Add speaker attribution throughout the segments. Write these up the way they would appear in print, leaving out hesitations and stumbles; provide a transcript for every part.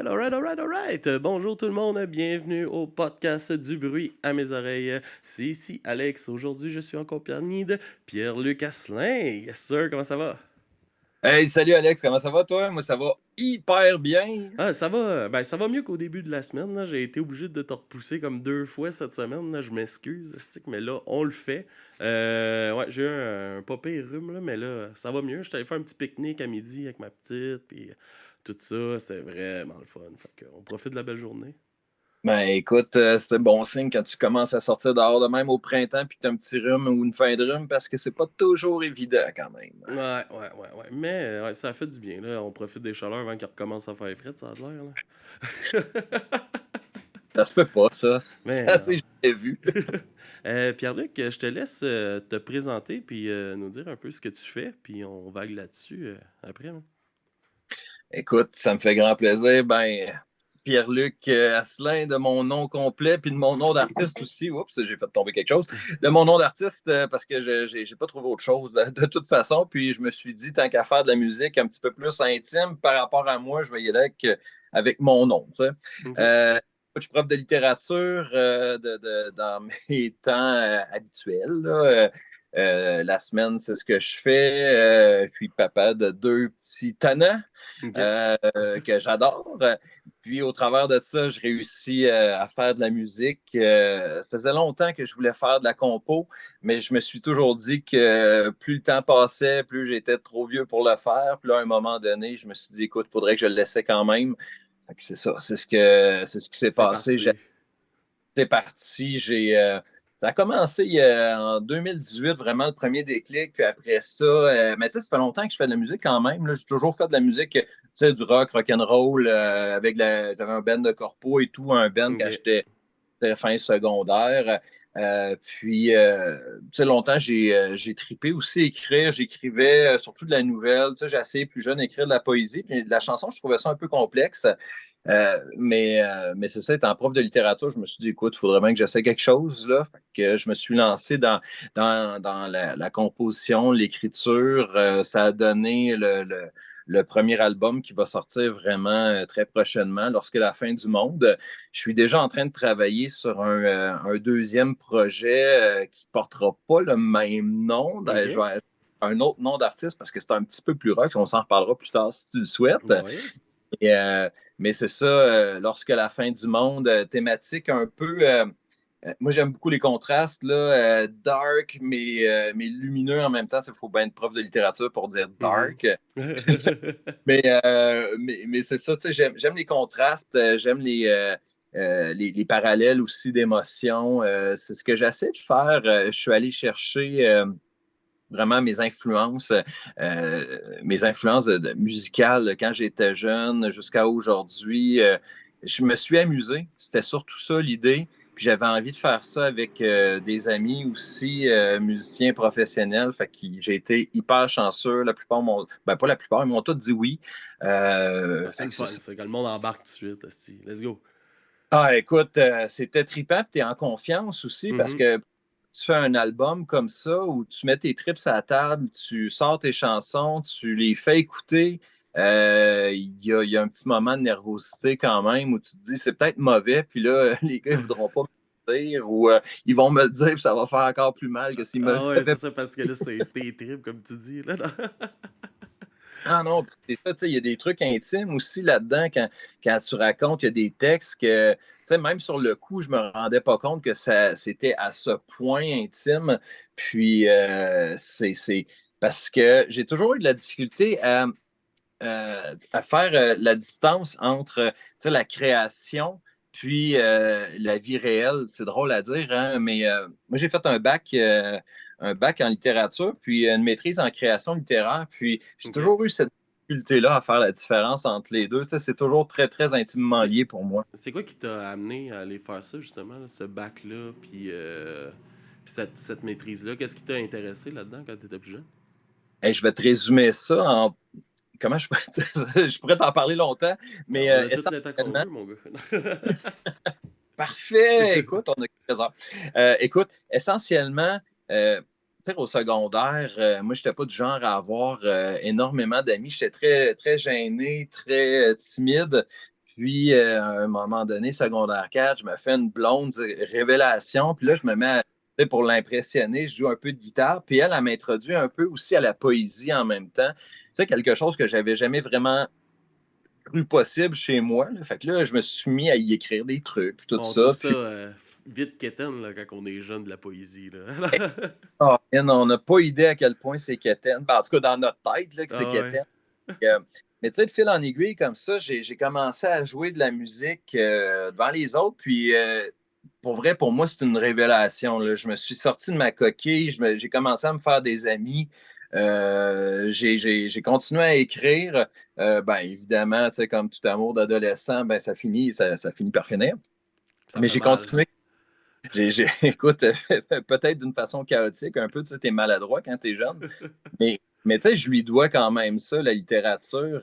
Speaker 1: Alright. Bonjour tout le monde, bienvenue au podcast du bruit à mes oreilles. C'est ici Alex. Aujourd'hui, je suis en compagnie de Pierre-Luc Asselin. Yes sir, comment ça va?
Speaker 2: Hey, salut Alex, comment ça va toi? Moi, ça va hyper bien.
Speaker 1: Ah, ça va mieux qu'au début de la semaine, là. J'ai été obligé de te repousser comme 2 fois cette semaine, là. Je m'excuse, esti, mais là, on le fait. Ouais, j'ai eu un pas pire rhume, là, mais là, ça va mieux. J'étais allé faire un petit pique-nique à midi avec ma petite, puis tout ça, c'était vraiment le fun. Fait qu'on profite de la belle journée.
Speaker 2: Ben écoute, c'est un bon signe quand tu commences à sortir dehors de même au printemps puis que tu as un petit rhume ou une fin de rhume parce que c'est pas toujours évident quand même.
Speaker 1: Ouais. Mais ouais, ça a fait du bien, là. On profite des chaleurs avant qu'il recommence à faire frais, ça a l'air, là.
Speaker 2: Ça se peut pas, ça.
Speaker 1: Mais,
Speaker 2: Ça, c'est jamais vu.
Speaker 1: Pierre-Luc, je te laisse te présenter puis nous dire un peu ce que tu fais, puis on vague là-dessus après, hein.
Speaker 2: Écoute, ça me fait grand plaisir. Ben, Pierre-Luc Asselin, de mon nom complet, puis de mon nom d'artiste aussi. Oups, j'ai fait tomber quelque chose. De mon nom d'artiste, parce que j'ai pas trouvé autre chose de toute façon. Puis je me suis dit, tant qu'à faire de la musique un petit peu plus intime par rapport à moi, je vais y aller avec mon nom. Tu sais.
Speaker 1: Ok.
Speaker 2: Euh, je suis prof de littérature dans mes temps habituels. Là. La semaine, c'est ce que je fais. Je suis papa de deux petits tannants
Speaker 1: Ok.
Speaker 2: que j'adore. Puis au travers de ça, je réussis à faire de la musique. Ça faisait longtemps que je voulais faire de la compo, mais je me suis toujours dit que plus le temps passait, plus j'étais trop vieux pour le faire. Puis là, à un moment donné, je me suis dit, écoute, il faudrait que je le laissais quand même. Fait que c'est ça, c'est ce qui s'est
Speaker 1: C'est
Speaker 2: passé.
Speaker 1: parti.
Speaker 2: C'est parti. Ça a commencé en 2018, vraiment le premier déclic. Puis après ça, mais tu sais, ça fait longtemps que je fais de la musique quand même. Là. J'ai toujours fait de la musique, tu sais, du rock and roll, j'avais un band de corpo et tout, un band quand
Speaker 1: Ok.
Speaker 2: j'étais fin secondaire. Tu sais, longtemps, j'ai tripé aussi écrire. J'écrivais surtout de la nouvelle. Tu sais, j'ai essayé plus jeune d'écrire de la poésie. Puis de la chanson, je trouvais ça un peu complexe. Mais c'est ça, étant prof de littérature, je me suis dit, écoute, il faudrait bien que j'essaie quelque chose, là. Fait que je me suis lancé dans la composition, l'écriture. Ça a donné le premier album qui va sortir vraiment très prochainement, lorsque la fin du monde. Je suis déjà en train de travailler sur un deuxième projet qui ne portera pas le même nom. Je
Speaker 1: Ok.
Speaker 2: vais un autre nom d'artiste parce que c'est un petit peu plus rock. On s'en reparlera plus tard si tu le souhaites.
Speaker 1: Ouais.
Speaker 2: Et, mais c'est ça, lorsque la fin du monde, thématique un peu. Moi, j'aime beaucoup les contrastes, là, dark, mais lumineux en même temps. Il faut bien être prof de littérature pour dire
Speaker 1: Mhm.
Speaker 2: dark. Mais c'est ça, tu sais, j'aime les contrastes, j'aime les parallèles aussi d'émotions. C'est ce que j'essaie de faire. Je suis allé chercher vraiment mes influences musicales quand j'étais jeune jusqu'à aujourd'hui. Je me suis amusé. C'était surtout ça l'idée. Puis j'avais envie de faire ça avec des amis aussi, musiciens professionnels. J'ai été hyper chanceux. La plupart m'ont, ben pas la plupart, ils m'ont tous dit oui.
Speaker 1: Ah, c'est
Speaker 2: Fait
Speaker 1: le
Speaker 2: que c'est
Speaker 1: fun,
Speaker 2: ça.
Speaker 1: ça, quand le monde embarque tout de suite, esti. Let's go.
Speaker 2: Ah, écoute, c'était trippant, tu es en confiance aussi parce
Speaker 1: Mhm.
Speaker 2: que tu fais un album comme ça où tu mets tes trips à la table, tu sors tes chansons, tu les fais écouter. Il y a un petit moment de nervosité quand même où tu te dis c'est peut-être mauvais, puis là, les gars ne voudront pas me le dire ou ils vont me le dire, puis ça va faire encore plus mal que s'ils me
Speaker 1: Ah ouais, c'est
Speaker 2: l'avaient.
Speaker 1: ça, parce que là, c'est tes tripes, comme tu dis, là.
Speaker 2: Ah non, puis c'est ça, tu sais, il y a des trucs intimes aussi là-dedans quand tu racontes, il y a des textes que, tu sais, même sur le coup, je me rendais pas compte que c'était à ce point intime. Puis, c'est parce que j'ai toujours eu de la difficulté à faire la distance entre, tu sais, la création puis la vie réelle. C'est drôle à dire, hein, mais moi, j'ai fait un bac en littérature, puis une maîtrise en création littéraire. Puis j'ai
Speaker 1: Ok.
Speaker 2: toujours eu cette difficulté-là à faire la différence entre les deux. Tu sais, c'est toujours très, très intimement
Speaker 1: C'est
Speaker 2: lié pour moi.
Speaker 1: c'est quoi qui t'a amené à aller faire ça, justement, là, ce bac-là, puis cette maîtrise-là? Qu'est-ce qui t'a intéressé là-dedans quand t'étais plus jeune?
Speaker 2: Et je vais te résumer ça en... Comment je pourrais dire ça? Je pourrais t'en parler longtemps, mais
Speaker 1: On a tout le temps qu'on
Speaker 2: essentiellement...
Speaker 1: veut, mon gars.
Speaker 2: Parfait! Écoute, on a quelques heures. Écoute, essentiellement, tu sais, au secondaire, moi, je n'étais pas du genre à avoir énormément d'amis. J'étais très, très gêné, très timide. Puis, à un moment donné, secondaire 4, je me fais une blonde révélation. Puis là, je me mets tu sais, pour l'impressionner, je joue un peu de guitare. Puis elle m'introduit un peu aussi à la poésie en même temps. Tu sais, quelque chose que j'avais jamais vraiment cru possible chez moi, là. Fait que là, je me suis mis à y écrire des trucs, puis tout
Speaker 1: On trouve
Speaker 2: ça.
Speaker 1: ça
Speaker 2: Puis,
Speaker 1: vite quétaine là, quand on est jeune de la poésie. Là.
Speaker 2: on n'a pas idée à quel point c'est quétaine. Ben, en tout cas, dans notre tête, là, que c'est
Speaker 1: Ah ouais.
Speaker 2: quétaine. Euh, mais tu sais, de fil en aiguille, comme ça, j'ai commencé à jouer de la musique devant les autres. Puis, pour vrai, pour moi, c'est une révélation, là. Je me suis sorti de ma coquille, j'ai commencé à me faire des amis. J'ai continué à écrire. Ben, évidemment, tu sais, comme tout amour d'adolescent, ben, ça finit par finir.
Speaker 1: Ça
Speaker 2: Mais
Speaker 1: fait
Speaker 2: j'ai
Speaker 1: mal.
Speaker 2: continué. Écoute, peut-être d'une façon chaotique, un peu, tu sais, t'es maladroit quand t'es jeune. Mais tu sais, je lui dois quand même ça, la littérature.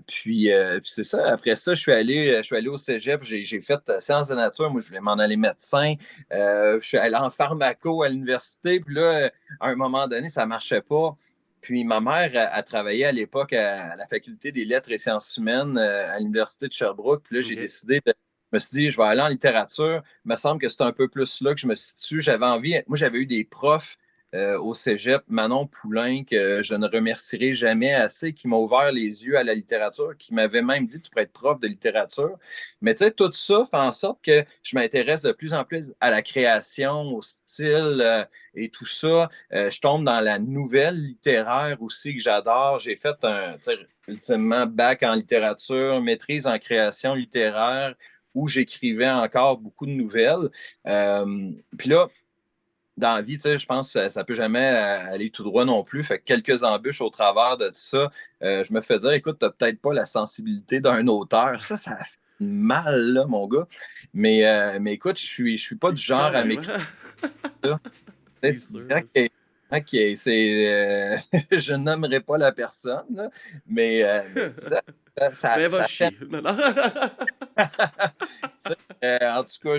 Speaker 2: Puis c'est ça. Après ça, je suis allé au cégep. J'ai fait sciences de nature. Moi, je voulais m'en aller médecin. Je suis allé en pharmaco à l'université. Puis là, à un moment donné, ça ne marchait pas. Puis ma mère a travaillé à l'époque à la faculté des lettres et sciences humaines à l'université de Sherbrooke. Puis là, j'ai
Speaker 1: OK.
Speaker 2: décidé de. Je me suis dit, je vais aller en littérature. Il me semble que c'est un peu plus là que je me situe. J'avais envie. Moi, j'avais eu des profs au cégep, Manon Poulain, que je ne remercierai jamais assez, qui m'a ouvert les yeux à la littérature, qui m'avait même dit tu pourrais être prof de littérature. Mais tu sais, tout ça fait en sorte que je m'intéresse de plus en plus à la création, au style et tout ça. Je tombe dans la nouvelle littéraire aussi que j'adore. J'ai fait ultimement bac en littérature, maîtrise en création littéraire, où j'écrivais encore beaucoup de nouvelles. Puis là, dans la vie, tu sais, je pense que ça peut jamais aller tout droit non plus. Fait que quelques embûches au travers de tout ça, je me fais dire, écoute, t'as peut-être pas la sensibilité d'un auteur. Ça fait mal, là, mon gars. Mais écoute, je suis pas du genre
Speaker 1: Quand
Speaker 2: à
Speaker 1: même.
Speaker 2: m'écrire ça. Tu
Speaker 1: C'est
Speaker 2: sais, tu
Speaker 1: sûr.
Speaker 2: dirais que OK, je nommerai pas la personne, là, mais tu sais,
Speaker 1: Mais va
Speaker 2: ça fait.
Speaker 1: chier. Non, non.
Speaker 2: Tu sais, en tout cas,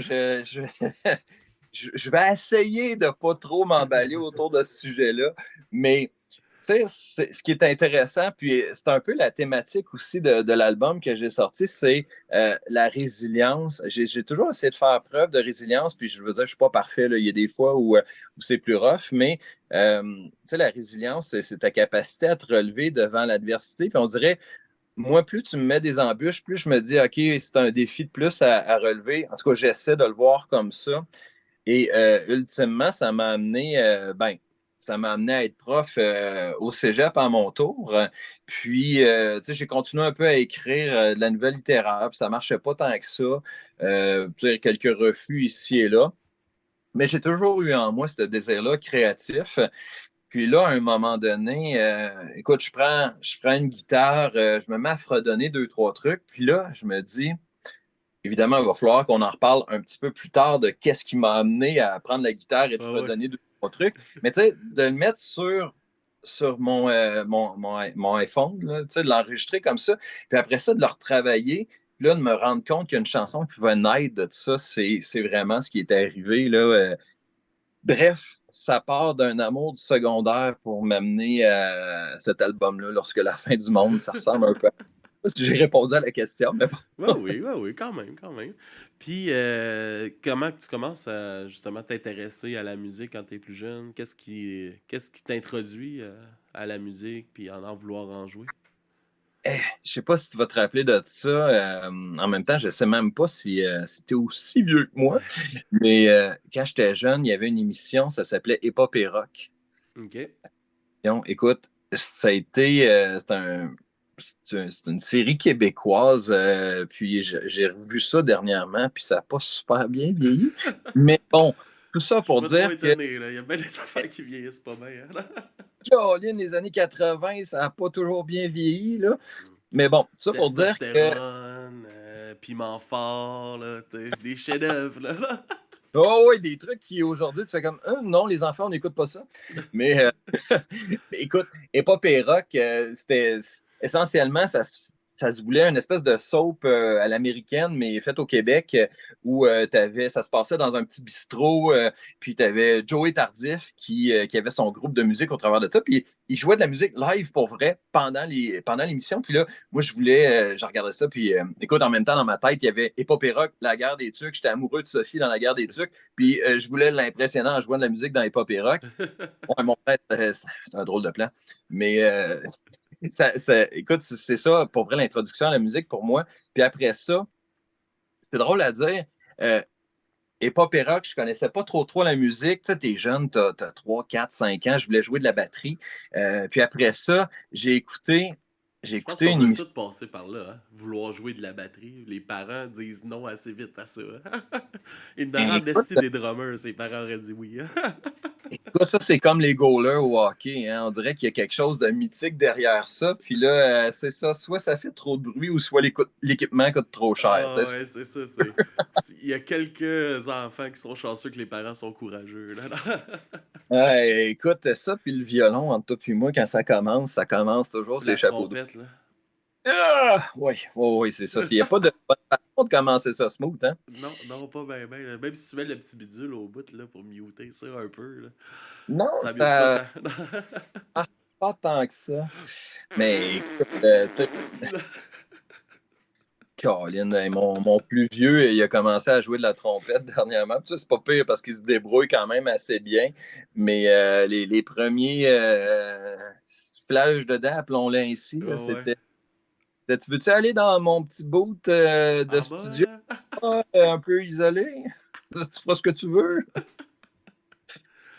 Speaker 2: je vais essayer de ne pas trop m'emballer autour de ce sujet-là, mais tu sais, ce qui est intéressant, puis c'est un peu la thématique aussi de l'album que j'ai sorti, c'est la résilience. J'ai toujours essayé de faire preuve de résilience, puis je veux dire, je ne suis pas parfait, là. Il y a des fois où c'est plus rough, mais tu sais, la résilience, c'est ta capacité à te relever devant l'adversité, puis on dirait moi, plus tu me mets des embûches, plus je me dis, OK, c'est un défi de plus à relever. En tout cas, j'essaie de le voir comme ça. Et ultimement, ça m'a amené à être prof au cégep à mon tour. Puis, tu sais, j'ai continué un peu à écrire de la nouvelle littéraire, puis ça ne marchait pas tant que ça. Tu sais, quelques refus ici et là. Mais j'ai toujours eu en moi ce désir-là créatif. Puis là, à un moment donné, écoute, je prends une guitare, je me mets à fredonner deux, trois trucs. Puis là, je me dis, évidemment, il va falloir qu'on en reparle un petit peu plus tard de qu'est-ce qui m'a amené à prendre la guitare et de
Speaker 1: Ah ouais.
Speaker 2: fredonner deux, trois trucs. Mais tu sais, de le mettre sur mon iPhone, là, tu sais, de l'enregistrer comme ça. Puis après ça, de le retravailler. Puis là, de me rendre compte qu'il y a une chanson qui va naître de ça, c'est vraiment ce qui est arrivé, là. Bref, ça part d'un amour du secondaire pour m'amener à cet album-là, lorsque la fin du monde, ça ressemble un peu à. Je sais pas si j'ai répondu à la question, mais bon.
Speaker 1: Ouais, oui, quand même, quand même. Puis, comment que tu commences à justement t'intéresser à la musique quand t'es plus jeune? Qu'est-ce qui t'introduit à la musique, puis en vouloir en jouer?
Speaker 2: Je sais pas si tu vas te rappeler de ça. En même temps, je sais même pas si tu es aussi vieux que moi. Mais quand j'étais jeune, il y avait une émission, ça s'appelait Hip-Hop et Rock.
Speaker 1: OK.
Speaker 2: Écoute, c'est une série québécoise. Puis j'ai revu ça dernièrement, puis ça n'a pas super bien vieilli. Mais bon, tout ça
Speaker 1: Je suis
Speaker 2: pour
Speaker 1: pas trop
Speaker 2: dire que
Speaker 1: étonné, là. Il y a bien des affaires qui vieillissent pas bien, hein.
Speaker 2: Caroline, les années 80, ça n'a pas toujours bien vieilli, là. Mais bon, tout ça pour dire que
Speaker 1: Testostérone, piment fort, là, des chefs-d'œuvre, là.
Speaker 2: oh oui, des trucs qui aujourd'hui, tu fais comme non, les enfants, on n'écoute pas ça. Mais, mais écoute, hip-hop et rock, c'était essentiellement, ça se voulait une espèce de soap à l'américaine, mais faite au Québec, où ça se passait dans un petit bistrot, puis tu avais Joey Tardif qui avait son groupe de musique au travers de ça, puis il jouait de la musique live pour vrai pendant l'émission. Puis là, moi, je regardais ça, puis écoute, en même temps, dans ma tête, il y avait Épopée Rock, La Guerre des Tucs. J'étais amoureux de Sophie dans La Guerre des Tucs, puis je voulais l'impressionner en jouant de la musique dans Épopée Rock. Ouais, mon frère, c'est un drôle de plan. Mais écoute, c'est ça, pour vrai, l'introduction à la musique pour moi. Puis après ça, c'est drôle à dire. Euh, et pop et rock, je connaissais pas trop la musique. Tu sais, t'es jeune, t'as 3, 4, 5 ans, je voulais jouer de la batterie. Puis après ça, j'ai
Speaker 1: Je pense
Speaker 2: écouté
Speaker 1: qu'on
Speaker 2: une
Speaker 1: a
Speaker 2: émission.
Speaker 1: tous passé par là, hein? Vouloir jouer de la batterie. Les parents disent non assez vite à ça. Hein? Ils nous rendent
Speaker 2: Écoute,
Speaker 1: des drummers, ses parents auraient dit oui. Hein?
Speaker 2: écoute, ça, c'est comme les goalers au hockey. Hein. On dirait qu'il y a quelque chose de mythique derrière ça. Puis là, c'est ça, soit ça fait trop de bruit ou soit l'équipement coûte trop cher. Tu
Speaker 1: Ah
Speaker 2: sais.
Speaker 1: ouais, c'est ça. Il y a quelques enfants qui sont chanceux que les parents sont courageux. Là.
Speaker 2: Ouais, écoute, ça, puis le violon, entre toi et moi, quand ça commence toujours ces
Speaker 1: La
Speaker 2: chapeaux d'eau.
Speaker 1: trompette, là.
Speaker 2: Ah! Oui, oui, oui, c'est ça. Il n'y a pas de bonne façon de commencer ça smooth, hein?
Speaker 1: Non, non, pas bien, bien. Même si tu mets le petit bidule au bout là, pour muter ça un peu, là,
Speaker 2: Non,
Speaker 1: ça mute pas
Speaker 2: ça
Speaker 1: tant.
Speaker 2: marche pas tant que ça. Mais écoute, tu sais, Colin, mon plus vieux, il a commencé à jouer de la trompette dernièrement. Puis ça, c'est pas pire parce qu'il se débrouille quand même assez bien. Mais les premiers soufflages dedans, appelons-le ainsi, là,
Speaker 1: Ah ouais.
Speaker 2: tu veux-tu aller dans mon petit boot de
Speaker 1: En bas,
Speaker 2: studio,
Speaker 1: là?
Speaker 2: un peu isolé? Tu feras ce que tu veux.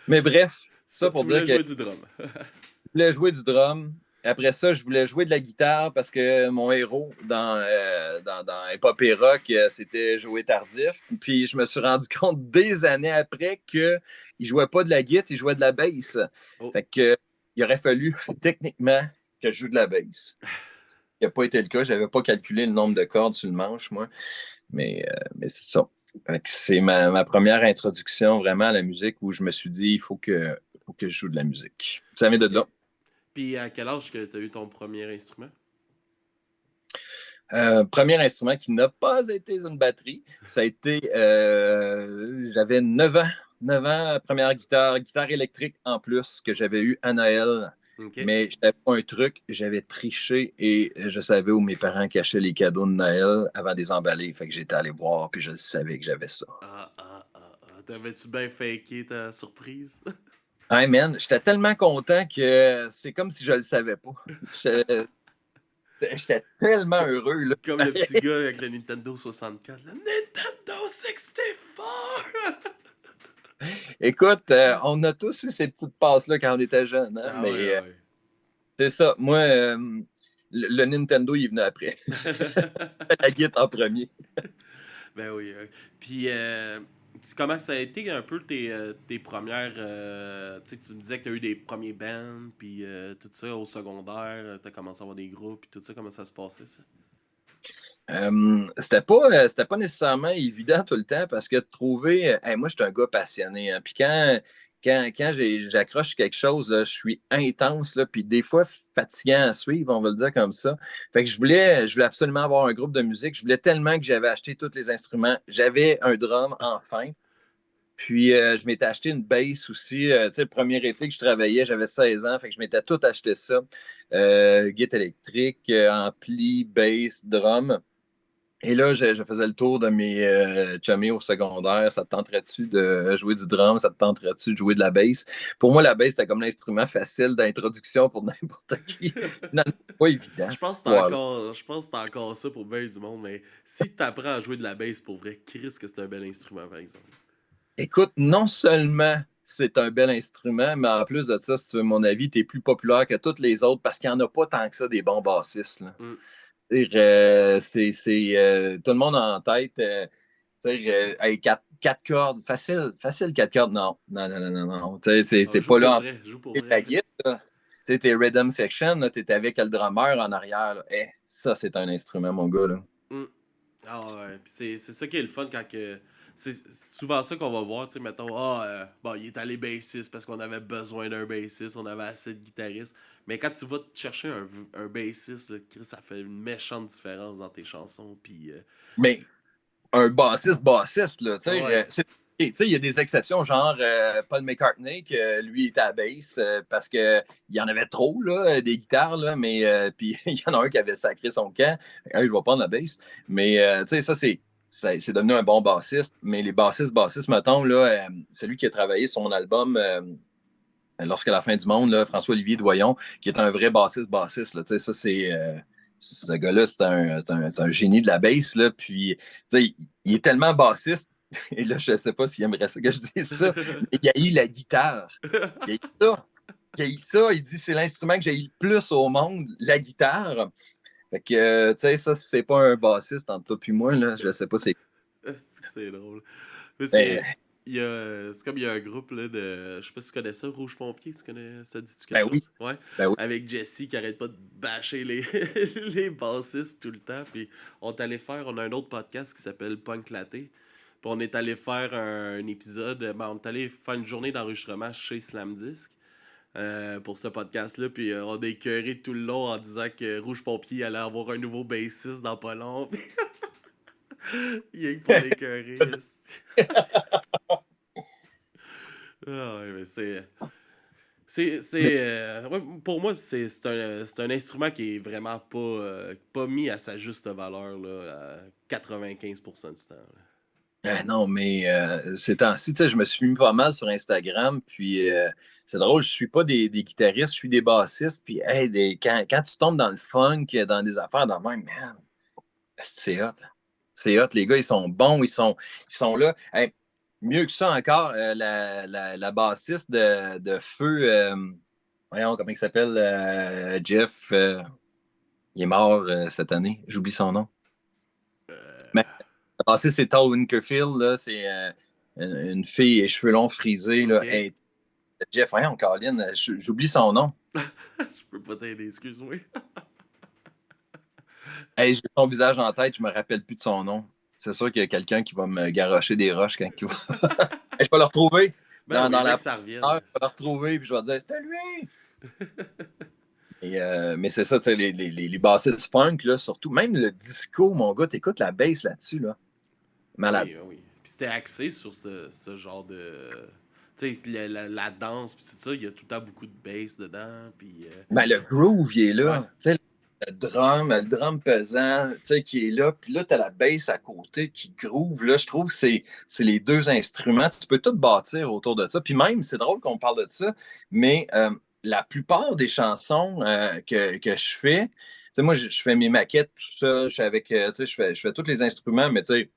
Speaker 2: Mais bref, ça
Speaker 1: Ça, tu
Speaker 2: pour dire
Speaker 1: voulais
Speaker 2: que
Speaker 1: jouer du drum.
Speaker 2: je voulais jouer du drum. Après ça, je voulais jouer de la guitare parce que mon héros dans Hip Hop et Rock, c'était Joey Tardif. Puis je me suis rendu compte des années après qu'il ne jouait pas de la guitare, il jouait de la bass.
Speaker 1: Oh,
Speaker 2: Fait que il aurait fallu techniquement que je joue de la bass. Ce qui n'a pas été le cas. Je n'avais pas calculé le nombre de cordes sur le manche, moi. Mais c'est ça. Fait que c'est ma première introduction vraiment à la musique où je me suis dit, il faut que je joue de la musique. Ça vient de
Speaker 1: ok.
Speaker 2: là.
Speaker 1: Puis à quel âge que tu as eu ton premier instrument?
Speaker 2: Premier instrument qui n'a pas été une batterie, ça a été, j'avais 9 ans. 9 ans, première guitare électrique en plus que j'avais eu à Noël.
Speaker 1: Ok.
Speaker 2: Mais j'avais pas un truc, j'avais triché et je savais où mes parents cachaient les cadeaux de Noël avant de les emballer. Fait que j'étais allé voir puis je savais que j'avais ça.
Speaker 1: T'avais-tu bien faké ta surprise?
Speaker 2: Hey man, j'étais tellement content que c'est comme si je le savais pas. J'étais j'étais tellement
Speaker 1: Co-
Speaker 2: heureux, là.
Speaker 1: Comme le petit gars avec le Nintendo 64. Le Nintendo 64!
Speaker 2: Écoute, on a tous eu ces petites passes-là quand on était jeunes, hein,
Speaker 1: Ah ouais,
Speaker 2: mais
Speaker 1: ouais.
Speaker 2: c'est ça. Moi, le Nintendo, il est venu après. La guitare en premier.
Speaker 1: Ben oui. Puis, comment ça a été un peu tes premières. Tu sais, tu me disais que tu as eu des premiers bands, puis tout ça au secondaire, tu as commencé à avoir des groupes, puis tout ça, comment ça se passait, ça?
Speaker 2: C'était pas nécessairement évident tout le temps parce que de trouver. Hey, moi, je suis un gars passionné. Hein, puis quand j'accroche quelque chose, là, je suis intense, là, puis des fois fatigant à suivre, on va le dire comme ça. Fait que je voulais absolument avoir un groupe de musique. Je voulais tellement que j'avais acheté tous les instruments. J'avais un drum, enfin. Puis, je m'étais acheté une bass aussi. Tu sais, le premier été que je travaillais, j'avais 16 ans. Fait que je m'étais tout acheté ça. Guitare électrique, ampli, bass, drum. Et là, je faisais le tour de mes chummies au secondaire. Ça te tenterait-tu de jouer du drum? Ça te tenterait-tu de jouer de la bass? Pour moi, la bass, c'était comme l'instrument facile d'introduction pour n'importe qui. Finalement, c'est pas évident, cette histoire-là.
Speaker 1: Je pense que c'est encore ça pour bien du monde, mais si tu apprends à jouer de la bass pour vrai, Chris, que c'est un bel instrument, par exemple.
Speaker 2: Écoute, non seulement c'est un bel instrument, mais en plus de ça, si tu veux mon avis, tu es plus populaire que tous les autres parce qu'il n'y en a pas tant que ça des bons bassistes, là.
Speaker 1: Mm.
Speaker 2: Tout le monde a en tête. Hey, quatre cordes, facile, facile, quatre cordes. Non, non, non, non, non, non.
Speaker 1: Ah,
Speaker 2: T'es
Speaker 1: joue
Speaker 2: pas
Speaker 1: pour
Speaker 2: là en
Speaker 1: vrai, joue pour
Speaker 2: train de ta
Speaker 1: vrai.
Speaker 2: guitare, là. T'es Rhythm Section, t'es avec le drummer en arrière. Là. Ça, c'est un instrument, mon gars. Là.
Speaker 1: Mm. Ah ouais, puis c'est ça qui est le fun quand que. c'est souvent ça qu'on va voir, tu sais, mettons, bon, il est allé bassiste parce qu'on avait besoin d'un bassiste, on avait assez de guitaristes. Mais quand tu vas te chercher un bassiste, là, Chris, ça fait une méchante différence dans tes chansons, puis
Speaker 2: Mais un bassiste, là, tu sais,
Speaker 1: ouais.
Speaker 2: tu sais, il y a des exceptions, genre Paul McCartney, que lui était à bass parce qu'il y en avait trop, là, des guitares, là, mais puis il y en a un qui avait sacré son camp. Hey, je vais prendre la bass. Mais tu sais, c'est devenu un bon bassiste. Mais les bassistes, mettons, là, celui qui a travaillé sur mon album Lorsque la fin du monde, là, François-Olivier Doyon, qui est un vrai bassiste, là, tu sais, ça, ce gars-là, c'est un génie de la bass, là, puis, tu sais, il est tellement bassiste, et là, je ne sais pas s'il aimerait ça que je dise ça, mais il a eu la guitare. Il a eu ça. Il a eu ça. Il dit c'est l'instrument que j'ai eu le plus au monde, la guitare. Fait que, tu sais, ça, c'est pas un bassiste entre toi et moi, là, je sais pas c'est.
Speaker 1: C'est drôle. Mais
Speaker 2: Ben,
Speaker 1: c'est comme il y a un groupe là, de. Je sais pas si tu connais ça, Rouge Pompier, tu connais ça, dit-tu quelque
Speaker 2: ben oui,
Speaker 1: chose? Ouais.
Speaker 2: ben oui.
Speaker 1: Avec Jesse qui arrête pas de bâcher les, les bassistes tout le temps. Puis on a un autre podcast qui s'appelle Punk Laté. Puis on est allé faire un épisode, ben, on est allé faire une journée d'enregistrement chez Slam Disc pour ce podcast-là. Puis on a écœuré tout le long en disant que Rouge Pompier allait avoir un nouveau bassiste dans pas long. Il est pour l'écœurer. Ah ouais, mais ouais, pour moi, c'est un instrument qui est vraiment pas mis à sa juste valeur là, à 95% du temps. Là.
Speaker 2: Non, mais ces temps-ci, tu sais, je me suis mis pas mal sur Instagram, puis c'est drôle, je suis pas des guitaristes, je suis des bassistes, puis hey, quand tu tombes dans le funk, dans des affaires dans le même, man, c'est hot. C'est hot, les gars, ils sont bons, ils sont là. Hey, mieux que ça encore, la bassiste de Feu, voyons, comment il s'appelle, Jeff, il est mort cette année, j'oublie son nom.
Speaker 1: Euh,
Speaker 2: Mais la bassiste, c'est Tal Winkerfield, là, c'est une fille et cheveux longs frisés, là.
Speaker 1: ok.
Speaker 2: Hey, Jeff, voyons, Colin, j'oublie son nom.
Speaker 1: Je peux pas t'aider, excuse-moi.
Speaker 2: Hey, j'ai son visage en tête, je me rappelle plus de son nom. C'est sûr qu'il y a quelqu'un qui va me garrocher des roches quand il va. Hey, je vais le retrouver
Speaker 1: Ben oui,
Speaker 2: dans
Speaker 1: mec,
Speaker 2: la
Speaker 1: ça
Speaker 2: heure,
Speaker 1: revienne.
Speaker 2: je vais le retrouver puis je vais dire c'était lui. Mais c'est ça, tu sais, les bassistes funk, là, surtout, même le disco, mon gars, t'écoutes la bass là-dessus, là. Malade.
Speaker 1: Oui, oui. Puis c'était axé sur ce genre de. Tu sais, la danse, puis tout ça, il y a tout le temps beaucoup de bass dedans, puis.
Speaker 2: Ben, le groove, il est
Speaker 1: Ouais.
Speaker 2: là. Tu sais, le drum pesant, tu sais, qui est là. Puis là, tu as la bass à côté qui groove. Là, je trouve que c'est les deux instruments. Tu peux tout bâtir autour de ça. Puis même, c'est drôle qu'on parle de ça, mais la plupart des chansons que je fais, tu sais, moi, je fais mes maquettes, tout ça. Je suis avec, tu sais, je fais tous les instruments, mais tu sais,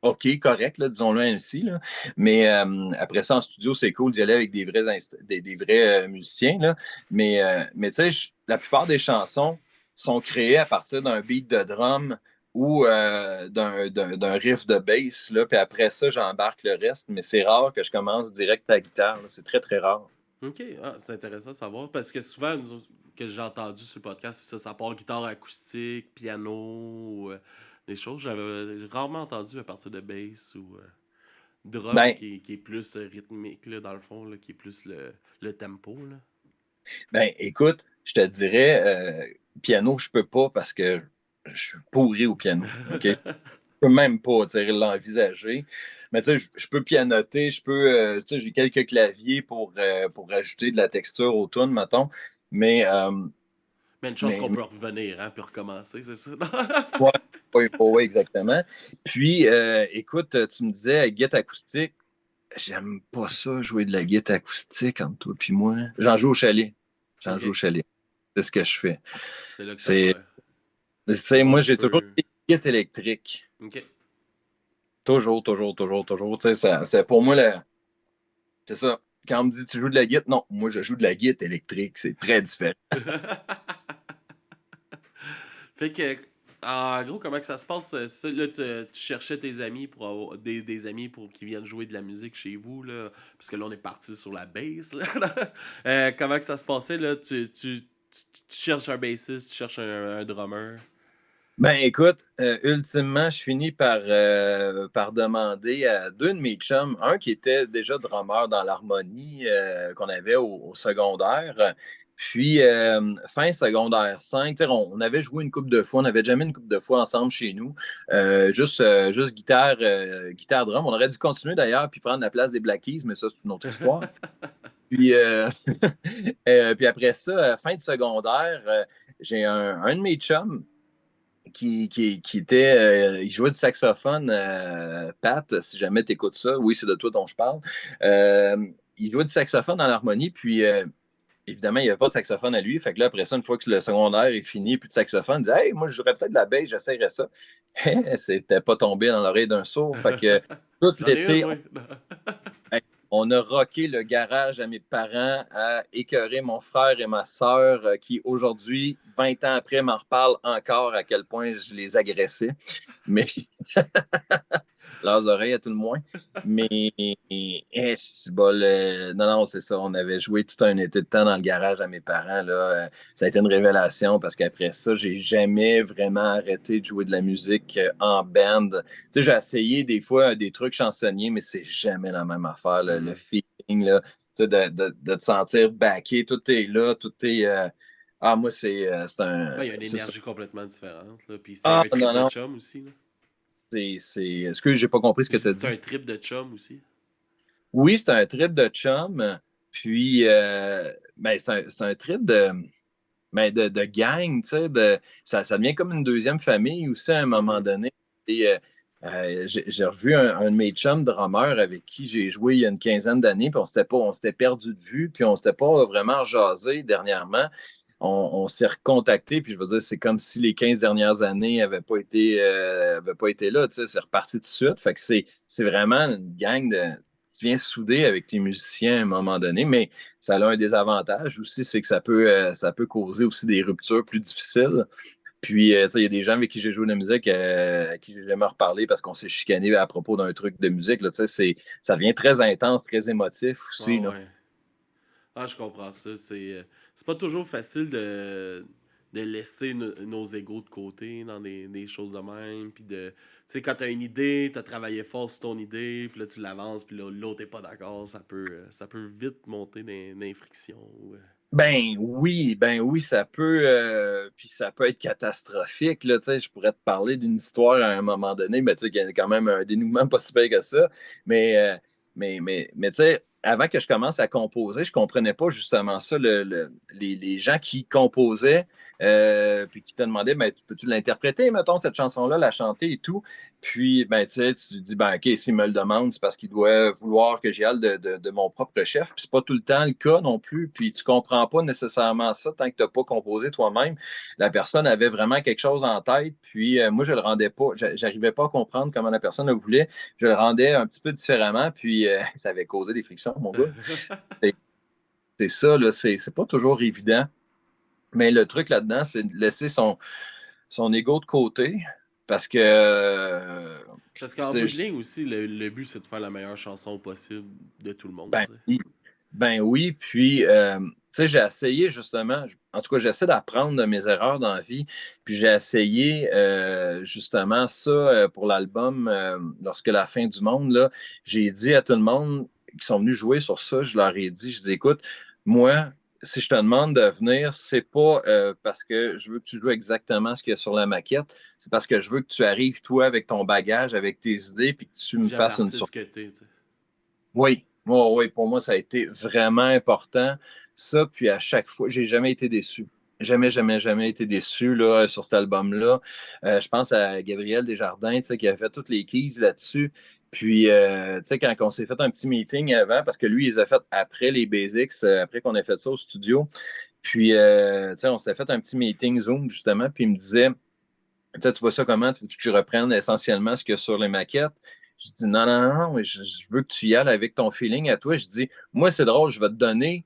Speaker 2: OK, correct, là, disons-le ainsi. Là. Mais après ça, en studio, c'est cool d'y aller avec des vrais musiciens. Là. Mais tu sais, la plupart des chansons sont créées à partir d'un beat de drum ou d'un riff de bass. Là, puis après ça, j'embarque le reste. Mais c'est rare que je commence direct à la guitare. Là. C'est très, très rare.
Speaker 1: Ok, c'est intéressant à savoir, parce que souvent, que j'ai entendu sur le podcast, c'est ça, ça part guitare acoustique, piano, des choses. J'avais rarement entendu à partir de bass ou drum
Speaker 2: Ben,
Speaker 1: qui est plus rythmique, là, dans le fond, là, qui est plus le tempo. Là.
Speaker 2: ben, écoute, je te dirais, piano, je peux pas parce que je suis pourri au piano. OK? Peux même pas l'envisager. Mais tu sais, je peux pianoter, tu sais, j'ai quelques claviers pour rajouter de la texture au tune, mettons. Mais,
Speaker 1: Mais une chance
Speaker 2: mais
Speaker 1: qu'on peut revenir, hein, puis recommencer, c'est ça?
Speaker 2: ouais, ouais, ouais, exactement. Puis, écoute, tu me disais guitare acoustique. J'aime pas ça, jouer de la guitare acoustique entre toi et moi. J'en joue au chalet. J'en
Speaker 1: Ok,
Speaker 2: joue au chalet. C'est ce que je fais.
Speaker 1: c'est là que ça
Speaker 2: C'est,
Speaker 1: sort.
Speaker 2: tu
Speaker 1: Tu
Speaker 2: sais, moi,
Speaker 1: passes
Speaker 2: j'ai toujours
Speaker 1: feu.
Speaker 2: des guitares électriques.
Speaker 1: Ok.
Speaker 2: Toujours, toujours, toujours, toujours. Tu sais, c'est pour moi, c'est ça. Quand on me dit tu joues de la guitare, non, moi je joue de la guitare électrique. C'est très différent.
Speaker 1: Fait que, en gros, comment que ça se passe? Ça, là, tu cherchais tes amis pour avoir des amis pour qu'ils viennent jouer de la musique chez vous, là, parce que là, on est parti sur la bass, là. Comment que ça se passait, là? Tu cherches un bassiste, tu cherches un drummer.
Speaker 2: Ben écoute, ultimement, je finis par demander à deux de mes chums, un qui était déjà drummer dans l'harmonie qu'on avait au secondaire, puis fin secondaire 5, tu sais, on avait joué une couple de fois, on avait jamais une couple de fois ensemble chez nous, juste guitare, guitare drum. On aurait dû continuer d'ailleurs puis prendre la place des Black Keys, mais ça c'est une autre histoire. Puis, puis après ça, fin de secondaire, j'ai un de mes chums qui était. Il jouait du saxophone, Pat, si jamais tu écoutes ça. Oui, c'est de toi dont je parle. Euh, il jouait du saxophone dans l'harmonie, puis évidemment, il n'y avait pas de saxophone à lui. Fait que là, après ça, une fois que le secondaire est fini, plus de saxophone, il dit Hey, moi, je jouerais peut-être de la bass, j'essayerais ça. C'était pas tombé dans l'oreille d'un sourd. Fait que tout
Speaker 1: J'en ai une,
Speaker 2: l'été,
Speaker 1: moi.
Speaker 2: on a rocké le garage à mes parents, à écœurer mon frère et ma sœur, qui aujourd'hui, 20 ans après, m'en reparlent encore à quel point je les agressais. Mais leurs oreilles à tout le moins. Mais c'est bol, non, non, c'est ça. On avait joué tout un été de temps dans le garage à mes parents. Là. Ça a été une révélation parce qu'après ça, j'ai jamais vraiment arrêté de jouer de la musique en band. Tu sais, j'ai essayé des fois des trucs chansonniers, mais c'est jamais la même affaire. Le
Speaker 1: Mhm.
Speaker 2: feeling, là, tu sais, de te sentir backé, tout est là, tout est. Ah, moi, c'est
Speaker 1: Ouais,
Speaker 2: un.
Speaker 1: il y a une
Speaker 2: C'est ça.
Speaker 1: énergie complètement différente, là. Puis c'est
Speaker 2: Ah,
Speaker 1: un trip
Speaker 2: non,
Speaker 1: de
Speaker 2: non.
Speaker 1: chum aussi, là.
Speaker 2: Est-ce que j'ai pas compris ce que
Speaker 1: J'ai
Speaker 2: tu
Speaker 1: dit
Speaker 2: as
Speaker 1: c'est
Speaker 2: dit?
Speaker 1: un trip de chum aussi.
Speaker 2: Oui, c'est un trip de chum. Puis, ben, c'est un trip de gang, tu sais. Ça devient comme une deuxième famille aussi à un moment
Speaker 1: Mhm.
Speaker 2: donné. Et, j'ai revu un de mes chums drummers avec qui j'ai joué il y a une quinzaine d'années, puis on s'était perdu de vue, puis on s'était pas vraiment jasé dernièrement. On s'est recontacté, puis je veux dire, c'est comme si les 15 dernières années avaient pas été là, tu sais, c'est reparti tout de suite. Fait que c'est vraiment une gang de. Tu viens souder avec tes musiciens à un moment donné, mais ça a un désavantage aussi, c'est que ça peut causer aussi des ruptures plus difficiles. Puis, tu sais, il y a des gens avec qui j'ai joué de la musique, à qui j'ai jamais reparlé parce qu'on s'est chicané à propos d'un truc de musique. Là, tu sais, ça devient très intense, très émotif
Speaker 1: Ah
Speaker 2: aussi. Là.
Speaker 1: ouais. Ah, je comprends ça. C'est pas toujours facile de laisser nos égos de côté dans des choses de même. Puis de. Tu sais, quand t'as une idée, t'as travaillé fort sur ton idée, puis là tu l'avances, puis là l'autre est pas d'accord, ça peut vite monter dans les frictions. Ouais.
Speaker 2: Ben oui, ça peut, puis ça peut être catastrophique. Là, tu sais, je pourrais te parler d'une histoire à un moment donné, mais tu sais, il y a quand même un dénouement pas si pire que ça. Mais, mais tu sais, avant que je commence à composer, je comprenais pas justement ça. Les gens qui composaient, puis qui te demandaient, ben, peux-tu l'interpréter, mettons, cette chanson-là, la chanter et tout. Puis, ben, tu sais, tu te dis, ben, OK, s'il me le demande, c'est parce qu'il doit vouloir que j'y aille de mon propre chef. Puis, c'est pas tout le temps le cas non plus. Puis, tu comprends pas nécessairement ça tant que tu n'as pas composé toi-même. La personne avait vraiment quelque chose en tête. Puis, moi, je le rendais pas. J'arrivais pas à comprendre comment la personne le voulait. Je le rendais un petit peu différemment. Puis, ça avait causé des frictions, mon gars. C'est c'est ça, là. C'est pas toujours évident. Mais le truc là-dedans, c'est de laisser son ego de côté. Parce que,
Speaker 1: Parce qu'en
Speaker 2: tu
Speaker 1: bout de
Speaker 2: sais,
Speaker 1: ligne aussi, le but c'est de faire la meilleure chanson possible de tout le monde.
Speaker 2: ben
Speaker 1: Tu sais.
Speaker 2: oui, ben oui. Puis, tu sais, j'ai essayé justement, en tout cas, j'essaie d'apprendre de mes erreurs dans la vie. Puis, j'ai essayé justement ça pour l'album Lorsque la fin du monde, là, j'ai dit à tout le monde qui sont venus jouer sur ça, je leur ai dit, je dis, écoute, moi, si je te demande de venir, c'est pas parce que je veux que tu joues exactement ce qu'il y a sur la maquette, c'est parce que je veux que tu arrives, toi, avec ton bagage, avec tes idées, puis que tu me
Speaker 1: J'aime
Speaker 2: fasses une
Speaker 1: l'artiste
Speaker 2: surprise.
Speaker 1: que t'es. Tu sais.
Speaker 2: Oui, oui, oui, pour moi, ça a été vraiment important. Ça, puis à chaque fois, j'ai jamais été déçu. Jamais, jamais, jamais été déçu là, sur cet album-là. Je pense à Gabriel Desjardins, tu sais, qui a fait toutes les keys là-dessus. Puis, tu sais, quand on s'est fait un petit meeting avant, parce que lui, il les a fait après les basics, après qu'on ait fait ça au studio. Puis, tu sais, on s'était fait un petit meeting Zoom, justement, puis il me disait, tu vois ça comment? Tu veux que je reprenne essentiellement ce qu'il y a sur les maquettes? Je dis non, non, non, mais je veux que tu y ailles avec ton feeling à toi. Je dis, moi, c'est drôle, je vais te donner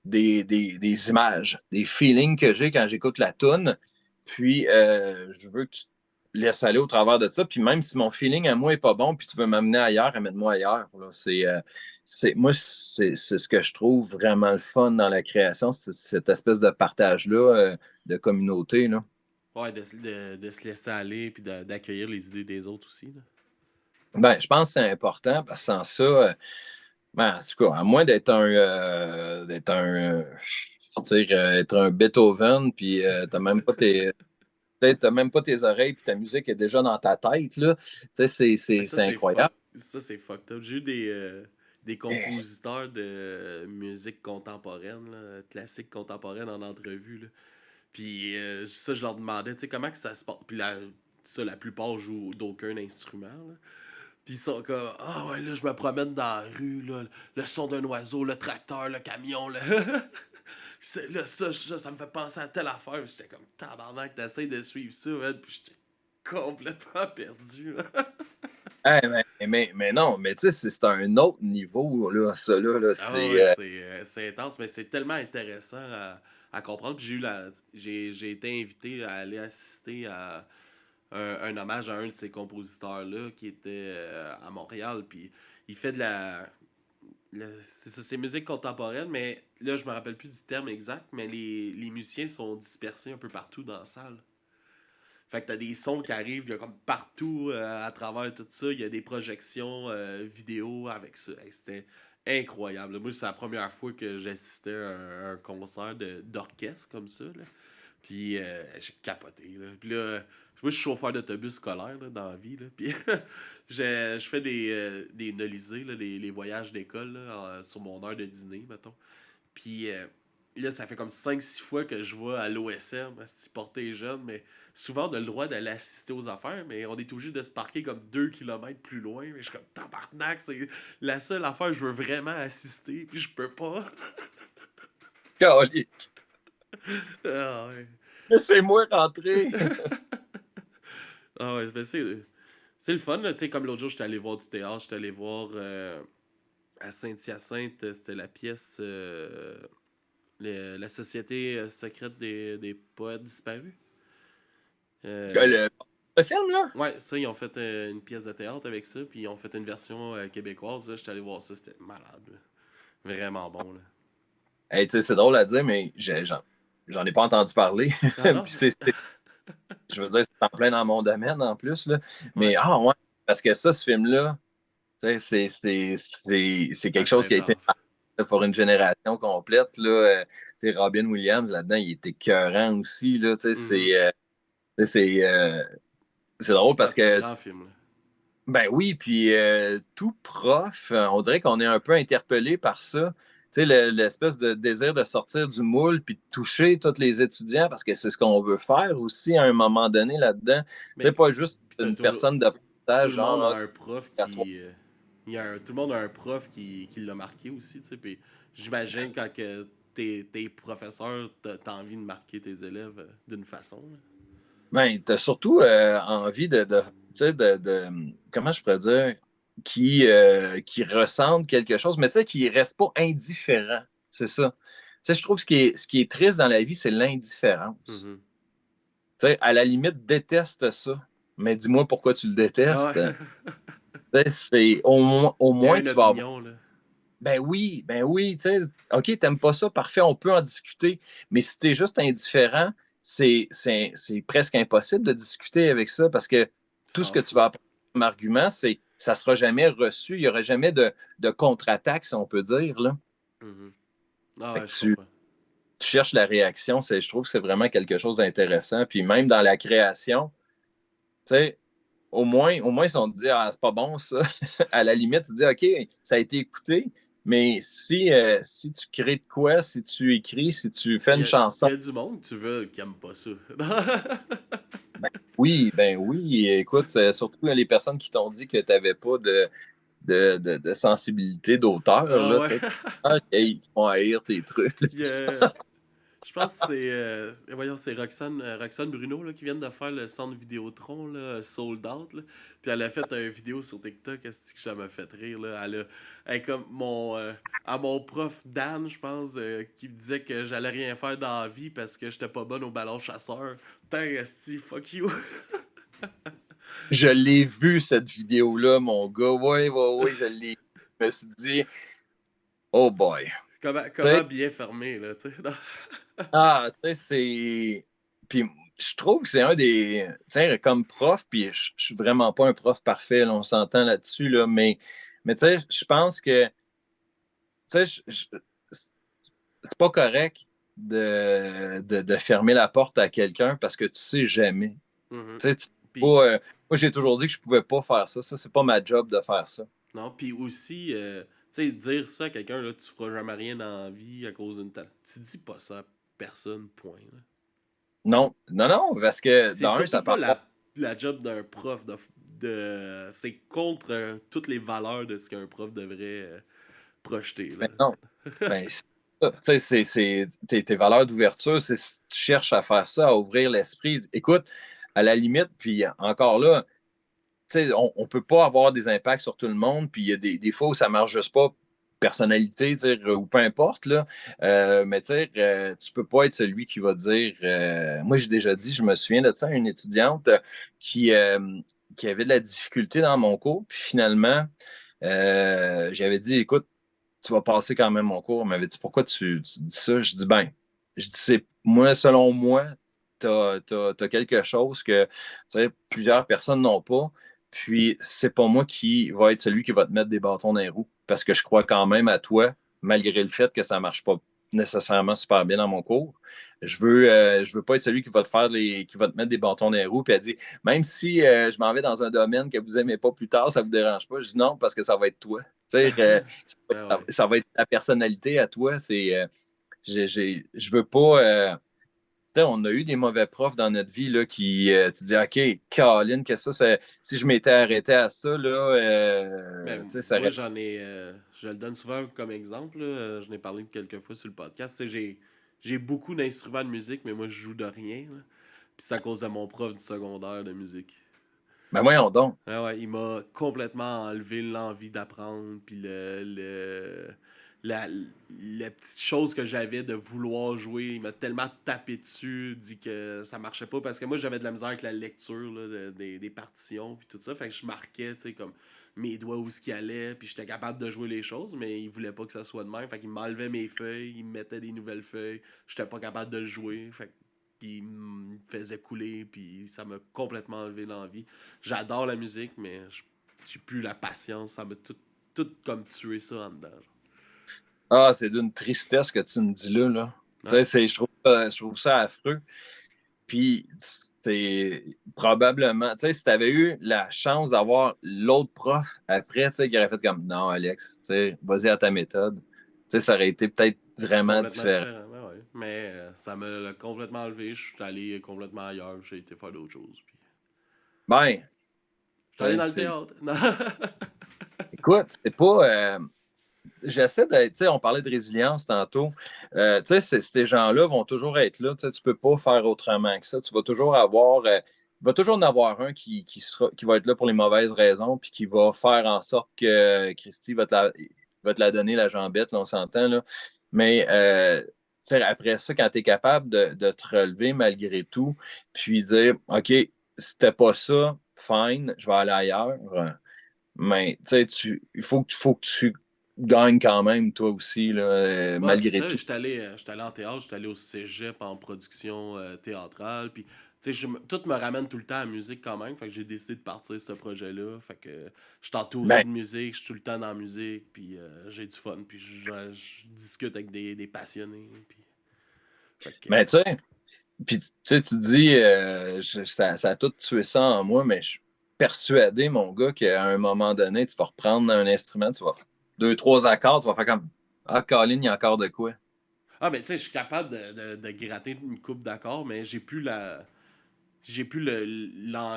Speaker 2: des images, des feelings que j'ai quand j'écoute la tune. Puis, je veux que tu te laisses aller au travers de ça. Puis, même si mon feeling à moi n'est pas bon, puis tu veux m'amener ailleurs, amène-moi ailleurs. Là. Moi, c'est ce que je trouve vraiment le fun dans la création, c'est cette espèce de partage-là, de communauté. Là.
Speaker 1: Ouais, de se laisser aller puis d'accueillir les idées des autres aussi. Là.
Speaker 2: Ben, je pense que c'est important parce que sans ça, ben, en tout cas, à moins être un Beethoven, puis t'as même pas tes oreilles, puis ta musique est déjà dans ta tête, là. Tu sais,
Speaker 1: Mais
Speaker 2: c'est incroyable.
Speaker 1: ça, c'est fucked up. J'ai eu des
Speaker 2: Eh,
Speaker 1: compositeurs de musique contemporaine, là, classique contemporaine en entrevue. Là. Puis ça, je leur demandais, tu sais, comment que ça se passe. Puis ça, la plupart jouent d'aucun instrument. Là. Puis ils sont comme, ah ouais, là, je me promène dans la rue, là, le son d'un oiseau, le tracteur, le camion, là. Là, ça me fait penser à telle affaire. Puis j'étais comme, tabarnak, t'essayes de suivre ça, man. Puis j'étais complètement perdu. Là.
Speaker 2: mais non, mais tu sais, c'est un autre niveau, là, ça, là,
Speaker 1: Ah
Speaker 2: c'est...
Speaker 1: ouais, c'est intense, mais c'est tellement intéressant à comprendre. Puis j'ai été invité à aller assister à un hommage à un de ces compositeurs-là qui était à Montréal. Puis il fait de c'est ça, c'est musique contemporaine, mais là, je me rappelle plus du terme exact, mais les musiciens sont dispersés un peu partout dans la salle. Fait que t'as des sons qui arrivent, il y a comme partout à travers tout ça. Il y a des projections vidéo avec ça. Hey, c'était incroyable. Moi, c'est la première fois que j'assistais à un concert d'orchestre comme ça. Là. Puis j'ai capoté. Là. Puis là, moi, je suis chauffeur d'autobus scolaire là, dans la vie. Là. Puis je fais des nolisés, là, les voyages d'école là, sur mon heure de dîner, mettons. Puis là, ça fait comme 5 6 fois que je vois à l'OSM, à se porter les jeunes, mais souvent on a le droit d'aller assister aux affaires, mais on est obligé de se parquer comme 2 kilomètres plus loin. Mais je suis comme tabarnak, c'est la seule affaire que je veux vraiment assister, puis je peux pas.
Speaker 2: Calique.
Speaker 1: Ah ouais.
Speaker 2: Laissez-moi rentrer.
Speaker 1: Ah ouais, ben c'est le fun, là, tu sais, comme l'autre jour, j'étais allé voir du théâtre, j'étais allé voir à Saint-Hyacinthe, c'était la pièce La Société secrète des poètes disparus. Euh,
Speaker 2: Le, le film, là?
Speaker 1: Ouais, ça, ils ont fait une pièce de théâtre avec ça, puis ils ont fait une version québécoise. Là, j'étais allé voir ça, c'était malade. Là. Vraiment bon. Là.
Speaker 2: Hey, tu sais, c'est drôle à dire, mais j'en ai pas entendu parler.
Speaker 1: Ah
Speaker 2: Puis
Speaker 1: non?
Speaker 2: je veux dire, c'est en plein dans mon domaine en plus, là.
Speaker 1: Ouais.
Speaker 2: Mais ah ouais, parce que ça, ce film-là, tu sais, c'est
Speaker 1: Ah,
Speaker 2: quelque
Speaker 1: c'est
Speaker 2: chose qui a été
Speaker 1: intense.
Speaker 2: marqué pour une génération complète, là. Tu sais, Robin Williams, là-dedans, il était écœurant aussi, là. Tu sais,
Speaker 1: Mhm.
Speaker 2: tu sais, c'est drôle
Speaker 1: Ah,
Speaker 2: parce
Speaker 1: c'est un
Speaker 2: que,
Speaker 1: grand film. Là.
Speaker 2: ben oui, puis tout prof, on dirait qu'on est un peu interpellé par ça. Tu sais, l'espèce de désir de sortir du moule puis de toucher tous les étudiants parce que c'est ce qu'on veut faire aussi à un moment donné là-dedans. Tu sais,
Speaker 1: Mais
Speaker 2: pas juste
Speaker 1: puis
Speaker 2: une personne de
Speaker 1: tout
Speaker 2: partage,
Speaker 1: le monde
Speaker 2: genre,
Speaker 1: a
Speaker 2: ah,
Speaker 1: un prof
Speaker 2: c'est à toi.
Speaker 1: tout le monde a un prof qui l'a marqué aussi, tu sais. Puis j'imagine quand que t'es professeur, t'as envie de marquer tes élèves d'une façon. Là.
Speaker 2: Ben, t'as surtout envie tu sais, comment je pourrais dire, qui ressentent quelque chose, mais tu sais, qui reste pas indifférent. C'est ça. Tu sais, je trouve ce qui est triste dans la vie, c'est l'indifférence.
Speaker 1: Mhm.
Speaker 2: Tu sais, à la limite, déteste ça. Mais dis-moi pourquoi tu le
Speaker 1: Ah
Speaker 2: détestes.
Speaker 1: ouais.
Speaker 2: Tu sais, au
Speaker 1: Il y a
Speaker 2: moins
Speaker 1: une
Speaker 2: tu vas avoir.
Speaker 1: opinion, là.
Speaker 2: Ben oui, tu sais, OK, t'aimes pas ça, parfait, on peut en discuter. Mais si t'es juste indifférent, c'est presque impossible de discuter avec ça parce que tout ce
Speaker 1: S'en
Speaker 2: que tu
Speaker 1: fout.
Speaker 2: vas apporter comme argument, c'est ça sera jamais reçu, il y aura jamais de contre-attaque, si on peut dire, là.
Speaker 1: Mhm. Ah
Speaker 2: Fait
Speaker 1: ouais,
Speaker 2: que
Speaker 1: je comprends.
Speaker 2: tu cherches la réaction, je trouve que c'est vraiment quelque chose d'intéressant. Puis même dans la création, tu sais, au moins, si on te dit, ah, c'est pas bon ça, à la limite, tu te dis, OK, ça a été écouté, mais si tu crées de quoi, si tu écris, si tu fais une
Speaker 1: Il
Speaker 2: chanson,
Speaker 1: y a du monde, tu veux, qui aime pas ça.
Speaker 2: ben oui, écoute, surtout les personnes qui t'ont dit que tu n'avais pas de sensibilité d'auteur,
Speaker 1: Ah
Speaker 2: là,
Speaker 1: ouais.
Speaker 2: tu sais, ah, ils vont haïr tes trucs. Là.
Speaker 1: Il y a- Je pense que voyons, c'est Roxane Bruno là, qui vient de faire le centre Vidéotron, là, Sold Out. Là. Puis elle a fait une vidéo sur TikTok, est-ce que ça m'a fait rire. Là. Elle comme à mon prof Dan, je pense, qui me disait que j'allais rien faire dans la vie parce que j'étais pas bonne au ballon chasseur. Putain, esti, fuck you.
Speaker 2: Je l'ai vu, cette vidéo-là, mon gars. Oui, oui, oui, je l'ai vu. Je me suis dit, oh boy.
Speaker 1: comment,
Speaker 2: Tu sais,
Speaker 1: comment bien fermer, là, tu sais. Non.
Speaker 2: ah, tu sais, c'est. Puis je trouve que c'est un des. Tu sais, comme prof, puis je suis vraiment pas un prof parfait, là, on s'entend là-dessus, là, mais tu sais, je pense que. Tu sais, c'est pas correct de fermer la porte à quelqu'un parce que tu sais jamais.
Speaker 1: Mhm.
Speaker 2: Tu sais, tu peux
Speaker 1: Puis,
Speaker 2: pas, moi, j'ai toujours dit que je pouvais pas faire ça. Ça, c'est pas ma job de faire ça.
Speaker 1: non, puis aussi, tu sais, dire ça à quelqu'un, là, tu feras jamais rien dans la vie à cause d'une telle. Tu dis pas ça à personne, point. Là.
Speaker 2: Non, non, non, parce que
Speaker 1: Puis c'est
Speaker 2: d'un,
Speaker 1: surtout
Speaker 2: ça
Speaker 1: pas
Speaker 2: part pas.
Speaker 1: la job d'un prof c'est contre toutes les valeurs de ce qu'un prof devrait projeter. Là.
Speaker 2: Mais non, ben, c'est ça. Tu sais, tes valeurs d'ouverture, c'est si tu cherches à faire ça, à ouvrir l'esprit. Écoute, à la limite, puis encore là, tu sais, on ne peut pas avoir des impacts sur tout le monde, puis il y a des fois où ça ne marche juste pas, personnalité, ou peu importe, là. Mais tu peux pas être celui qui va dire. Moi, j'ai déjà dit, je me souviens de ça, une étudiante qui, euh, qui avait de la difficulté dans mon cours, puis finalement, j'avais dit, écoute, tu vas passer quand même mon cours. Elle m'avait dit, pourquoi tu dis ça? Je dis, ben, c'est moi, selon moi, tu as quelque chose que plusieurs personnes n'ont pas. Puis, c'est pas moi qui va être celui qui va te mettre des bâtons dans les roues parce que je crois quand même à toi, malgré le fait que ça marche pas nécessairement super bien dans mon cours. Je veux pas être celui qui va qui va te mettre des bâtons dans les roues. Puis elle dit, même si je m'en vais dans un domaine que vous aimez pas plus tard, ça vous dérange pas. Je dis non, parce que ça va être toi.
Speaker 1: Ben ouais.
Speaker 2: Ça va être ta personnalité à toi. Je veux pas. On a eu des mauvais profs dans notre vie là, qui, tu dis, OK, Caroline, que si je m'étais arrêté à ça, là, ça
Speaker 1: Moi,
Speaker 2: aurait.
Speaker 1: j'en ai. Je le donne souvent comme exemple. Là. Je n'ai parlé quelques fois sur le podcast. Tu sais, j'ai beaucoup d'instruments de musique, mais moi, je joue de rien. Là. Puis c'est à cause de mon prof du secondaire de musique.
Speaker 2: Ben voyons donc.
Speaker 1: Ah ouais, il m'a complètement enlevé l'envie d'apprendre, puis la petite chose que j'avais de vouloir jouer. Il m'a tellement tapé dessus, dit que ça marchait pas, parce que moi j'avais de la misère avec la lecture là, des partitions, puis tout ça. Fait que je marquais, tu sais, comme mes doigts où ce qui allait, puis j'étais capable de jouer les choses, mais il voulait pas que ça soit de même. Fait qu'il m'enlevait mes feuilles, il me mettait des nouvelles feuilles, j'étais pas capable de le jouer. Fait il me faisait couler, puis ça m'a complètement enlevé l'envie. J'adore la musique, mais j'ai plus la patience. Ça m'a tout comme tué ça en dedans.
Speaker 2: Ah, c'est d'une tristesse que tu me dis là. Là.
Speaker 1: Ouais.
Speaker 2: Je trouve ça affreux. Puis, c'est probablement, si tu avais eu la chance d'avoir l'autre prof après, qui aurait fait comme non, Alex, vas-y à ta méthode, ça aurait été peut-être vraiment
Speaker 1: Complètement
Speaker 2: différent.
Speaker 1: différent, ouais. Mais ça me l'a complètement enlevé. Je suis allé complètement ailleurs. J'ai été faire d'autres choses. Puis...
Speaker 2: Ben,
Speaker 1: Je suis allé dans le
Speaker 2: c'est.
Speaker 1: théâtre. Non.
Speaker 2: Écoute, c'est pas. J'essaie de. On parlait de résilience tantôt. Ces gens-là vont toujours être là. Tu peux pas faire autrement que ça. Tu vas toujours avoir. Il va toujours en avoir un qui va être là pour les mauvaises raisons, puis qui va faire en sorte que Christy va te la donner, la jambette, là, on s'entend. Là. Mais après ça, quand tu es capable de te relever malgré tout, puis dire OK, c'était pas ça, fine, je vais aller ailleurs. Mais il faut que tu gagnes quand même, toi aussi, là,
Speaker 1: Ouais, c'est
Speaker 2: malgré
Speaker 1: ça.
Speaker 2: tout.
Speaker 1: J'étais allé en théâtre, j'étais allé au cégep en production théâtrale. Puis, tu sais, tout me ramène tout le temps à la musique quand même. Fait que j'ai décidé de partir ce projet-là. Fait que je suis entouré
Speaker 2: Ben,
Speaker 1: de musique, je suis tout le temps dans la musique. Puis, j'ai du fun. Puis, je discute avec des passionnés. Puis, fait que,
Speaker 2: tu sais, puis tu dis, ça a tout tué ça en moi, mais je suis persuadé, mon gars, qu'à un moment donné, tu vas reprendre un instrument, tu vas deux, trois accords, tu vas faire comme ah, Colin, il y a encore de quoi.
Speaker 1: ah, mais tu sais, je suis capable de gratter une coupe d'accords, mais j'ai plus tu sais,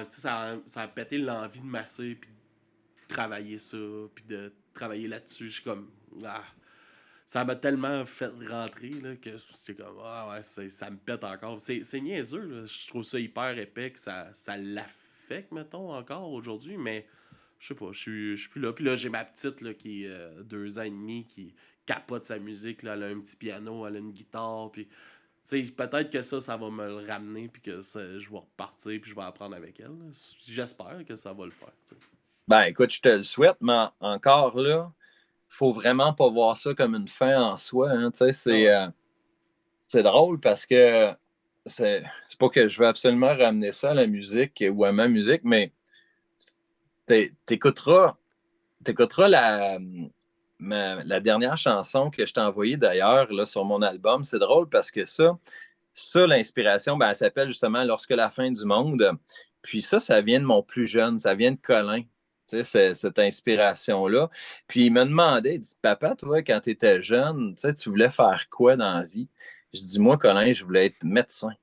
Speaker 1: ça a pété l'envie de masser, puis de travailler ça, puis de travailler là-dessus. Je suis comme, ah, ça m'a tellement fait rentrer, là, que c'est comme, ah ouais, ça me pète encore. C'est niaiseux, là. Je trouve ça hyper épais que ça l'affecte, mettons, encore aujourd'hui, mais je sais pas, je suis plus là. Puis là, j'ai ma petite, là, qui est 2 ans et demi, qui capote sa musique, là, elle a un petit piano, elle a une guitare, puis tu sais, peut-être que ça va me le ramener, puis que je vais repartir, puis je vais apprendre avec elle. Là. J'espère que ça va le faire. Tu sais.
Speaker 2: Ben, écoute, je te le souhaite, mais encore là, faut vraiment pas voir ça comme une fin en soi. Hein,
Speaker 1: Ah ouais.
Speaker 2: c'est drôle parce que c'est pas que je veux absolument ramener ça à la musique ou à ma musique, mais t'écouteras, t'écouteras la dernière chanson que je t'ai envoyée d'ailleurs là, sur mon album. C'est drôle parce que ça, l'inspiration, ben, elle s'appelle justement Lorsque la fin du monde. Puis ça vient de mon plus jeune, ça vient de Colin. Tu sais, cette inspiration-là. Puis il me demandait, il dit, Papa, toi, quand tu étais jeune, tu sais, tu voulais faire quoi dans la vie? Je dis, moi, Colin, je voulais être médecin.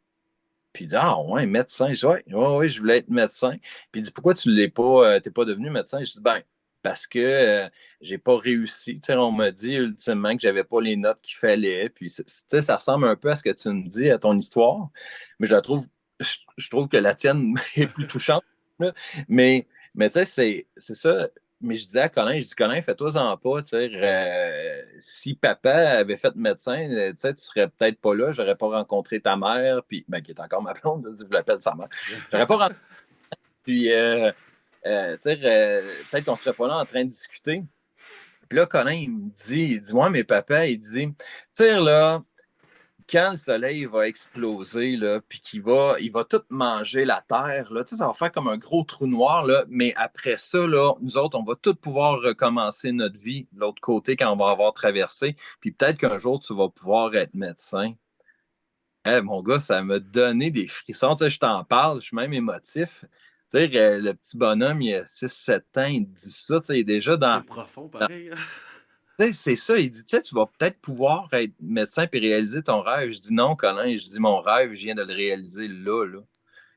Speaker 2: Puis il dit, ah ouais, médecin. Je dis, ouais, ouais, ouais, je voulais être médecin. Puis il dit, pourquoi tu l'es pas, t'es pas devenu médecin? Je dis, ben, parce que j'ai pas réussi. Tu sais, on m'a dit ultimement que j'avais pas les notes qu'il fallait. Puis, tu sais, ça ressemble un peu à ce que tu me dis, à ton histoire. Mais je trouve que la tienne est plus touchante. Là. Mais, mais tu sais, c'est ça. Mais je disais à Colin, je dis, Colin, fais-toi-en pas. Tu sais, si papa avait fait médecin, tu sais, tu serais peut-être pas là, j'aurais pas rencontré ta mère, puis, ben, qui est encore ma blonde, je l'appelle sa mère. J'aurais pas rencontré, puis, tu sais, peut-être qu'on serait pas là en train de discuter. Puis là, Colin, il dit, moi, mes papas, il dit, tu sais, là, quand le soleil va exploser, là, puis il va tout manger la terre, là, tu sais, ça va faire comme un gros trou noir, là, mais après ça, là, nous autres, on va tout pouvoir recommencer notre vie de l'autre côté quand on va avoir traversé, puis peut-être qu'un jour, tu vas pouvoir être médecin. Mon gars, ça m'a donné des frissons. Tu sais, je t'en parle, je suis même émotif. Tu sais, le petit bonhomme, il a 6 7 ans, il dit ça, tu sais, il est déjà
Speaker 1: C'est
Speaker 2: dans.
Speaker 1: profond, pareil.
Speaker 2: Tu sais, c'est ça, il dit, tu sais, tu vas peut-être pouvoir être médecin et réaliser ton rêve. Je dis non, Colin, je dis mon rêve, je viens de le réaliser là, là. Tu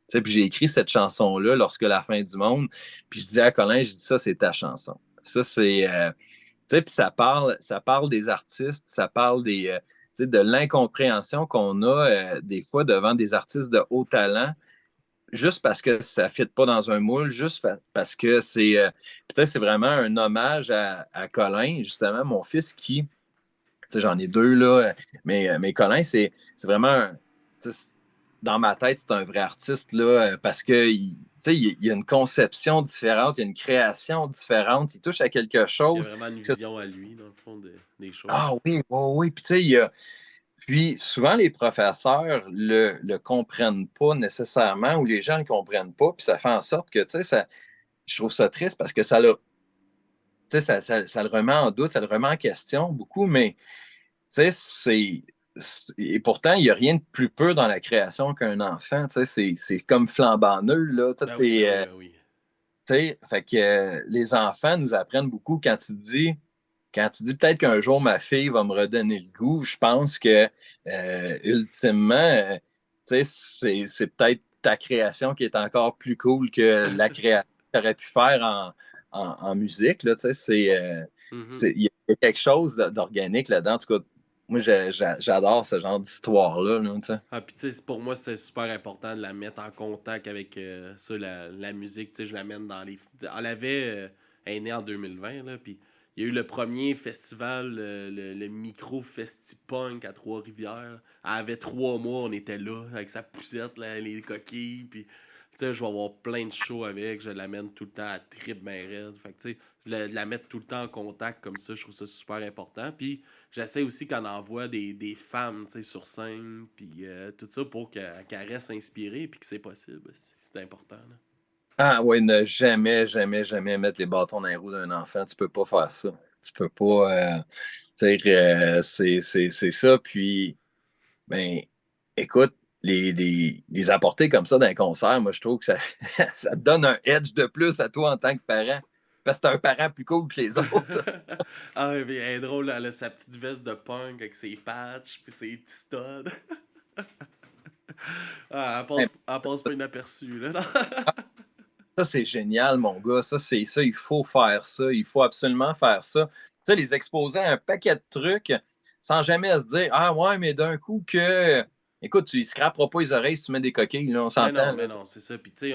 Speaker 2: sais, puis j'ai écrit cette chanson-là, Lorsque la fin du monde. Puis je dis à Colin, je dis ça, c'est ta chanson. Ça, c'est. Tu sais, puis ça parle des artistes, ça parle tu sais, de l'incompréhension qu'on a des fois devant des artistes de haut talent juste parce que ça ne fit pas dans un moule, parce que c'est vraiment un hommage à Colin, justement, mon fils qui, tu sais, j'en ai deux, là, mais Colin, c'est vraiment, dans ma tête, c'est un vrai artiste, là, parce que, tu sais, il y a une conception différente, il y a une création différente, il touche à quelque
Speaker 1: Il y a
Speaker 2: chose.
Speaker 1: vraiment une vision à lui, dans le fond, des choses.
Speaker 2: Ah oui, oui, oui, puis tu sais, puis souvent, les professeurs le comprennent pas nécessairement ou les gens ne le comprennent pas. Puis ça fait en sorte que, tu sais, je trouve ça triste parce que tu sais, ça le remet en doute, ça le remet en question beaucoup, mais tu sais, et pourtant, il n'y a rien de plus pur dans la création qu'un enfant. Tu sais, c'est comme flambant neuf, là. Tout
Speaker 1: Ben oui,
Speaker 2: est,
Speaker 1: ben oui, ben oui.
Speaker 2: tu sais, fait que les enfants nous apprennent beaucoup quand tu dis peut-être qu'un jour ma fille va me redonner le goût, je pense que ultimement, tu sais, c'est peut-être ta création qui est encore plus cool que la création que tu aurais pu faire en musique. Là, tu sais,
Speaker 1: Mhm.
Speaker 2: il y a quelque chose d'organique là-dedans. En tout cas, moi, j'adore ce genre d'histoire-là. Là, tu sais.
Speaker 1: Ah, puis tu sais, pour moi, c'est super important de la mettre en contact avec ça, la musique. Tu sais, je l'amène dans les. Elle elle est née en 2020, là, puis il y a eu le premier festival, le micro Festipunk à Trois-Rivières. Elle avait 3 mois, on était là, avec sa poussette, là, les coquilles, puis tu sais, je vais avoir plein de shows avec, je l'amène tout le temps à trip ben raide. Fait que tu sais, de la mettre tout le temps en contact comme ça, je trouve ça super important. Puis j'essaie aussi qu'on envoie des femmes sur scène, puis tout ça pour qu'elles restent inspirées, puis que c'est possible. C'est important. Là.
Speaker 2: Ah oui, ne jamais, jamais, jamais mettre les bâtons dans les roues d'un enfant. Tu peux pas faire ça. Tu peux pas. Tu sais, c'est ça. Puis, ben, écoute, les apporter comme ça dans un concert, moi, je trouve que ça, ça te donne un edge de plus à toi en tant que parent. Parce que t'es un parent plus cool que les autres.
Speaker 1: Ah, mais elle est drôle, elle a sa petite veste de punk avec ses patchs, puis ses petits studs. Ah, elle passe pas inaperçue, là.
Speaker 2: Ça, c'est génial, mon gars. Ça, c'est ça. Il faut faire ça. Il faut absolument faire ça. Tu sais, les exposer à un paquet de trucs sans jamais se dire, ah ouais, mais d'un coup que. Écoute, tu ne scraperas pas les oreilles si tu mets des coquilles, là, on s'entend.
Speaker 1: Mais
Speaker 2: Là.
Speaker 1: non, c'est ça. Puis tu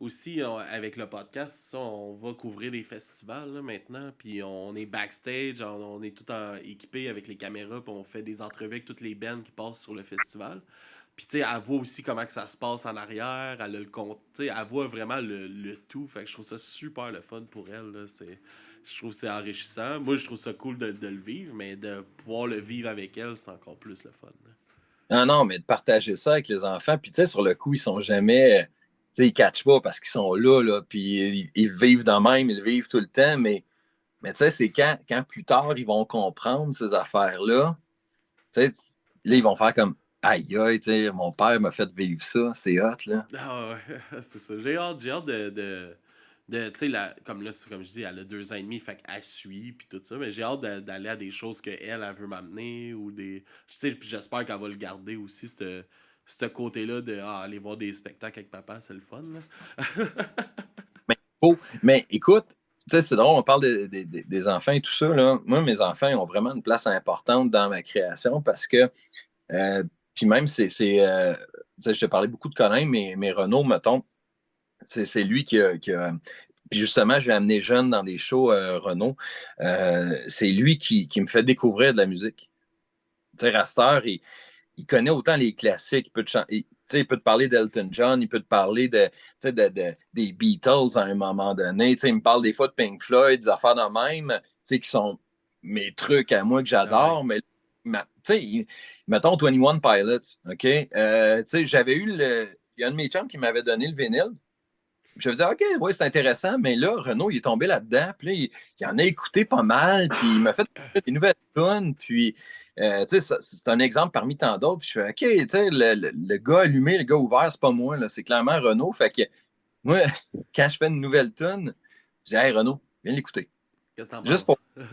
Speaker 1: sais, avec le podcast, ça, on va couvrir des festivals là, maintenant. Puis on est backstage, on est tout équipé avec les caméras, puis on fait des entrevues avec toutes les bands qui passent sur le festival. Puis tu sais, elle voit aussi comment que ça se passe en arrière, elle a le compte, tu sais, elle voit vraiment le tout. Fait que je trouve ça super le fun pour elle. Là. Je trouve que c'est enrichissant. Moi, je trouve ça cool de le vivre, mais de pouvoir le vivre avec elle, c'est encore plus le fun. Là.
Speaker 2: Non, non, mais de partager ça avec les enfants. Puis, tu sais, sur le coup, ils sont jamais. Tu sais, ils catchent pas parce qu'ils sont là, puis ils vivent de même, ils le vivent tout le temps. Mais tu sais, c'est quand plus tard ils vont comprendre ces affaires-là, tu sais, là, ils vont faire comme aïe, aïe, tu sais, mon père m'a fait vivre ça, c'est hot, là.
Speaker 1: Ah ouais, c'est ça. J'ai hâte tu sais, comme là, comme je dis, elle a 2 ans et demi, fait qu'elle suit, puis tout ça, mais j'ai hâte d'aller à des choses qu'elle, elle veut m'amener, ou des... Tu sais, puis j'espère qu'elle va le garder aussi, ce côté-là de aller voir des spectacles avec papa, c'est le fun, là.
Speaker 2: Mais, mais écoute, tu sais, c'est drôle, on parle des enfants et tout ça, là. Moi, mes enfants ils ont vraiment une place importante dans ma création parce que, euh, puis même, tu sais, je te parlais beaucoup de Colin, mais Renaud, mettons, c'est lui puis justement, je l'ai amené jeune dans des shows, Renaud. C'est lui qui me fait découvrir de la musique. Tu sais, Raster, il connaît autant les classiques, tu sais, il peut te parler d'Elton John, il peut te parler tu sais, des Beatles à un moment donné. Tu sais, il me parle des fois de Pink Floyd, des affaires de même, tu sais, qui sont mes trucs à moi que
Speaker 1: Ah ouais.
Speaker 2: j'adore. Mais, tu sais, mettons 21 Pilots, OK? Tu sais, il y a un de mes chums qui m'avait donné le vinyle. Je me disais, OK, oui, c'est intéressant, mais là, Renaud, il est tombé là-dedans, puis là, il en a écouté pas mal, puis il m'a fait des nouvelles tunes, puis, tu sais, c'est un exemple parmi tant d'autres, puis je fais, OK, tu sais, le gars allumé, le gars ouvert, c'est pas moi, là, c'est clairement Renaud, fait que moi, quand je fais une nouvelle tune, je dis, hey, Renaud, viens l'écouter.
Speaker 1: Qu'est-ce que t'en
Speaker 2: Juste pour
Speaker 1: penses?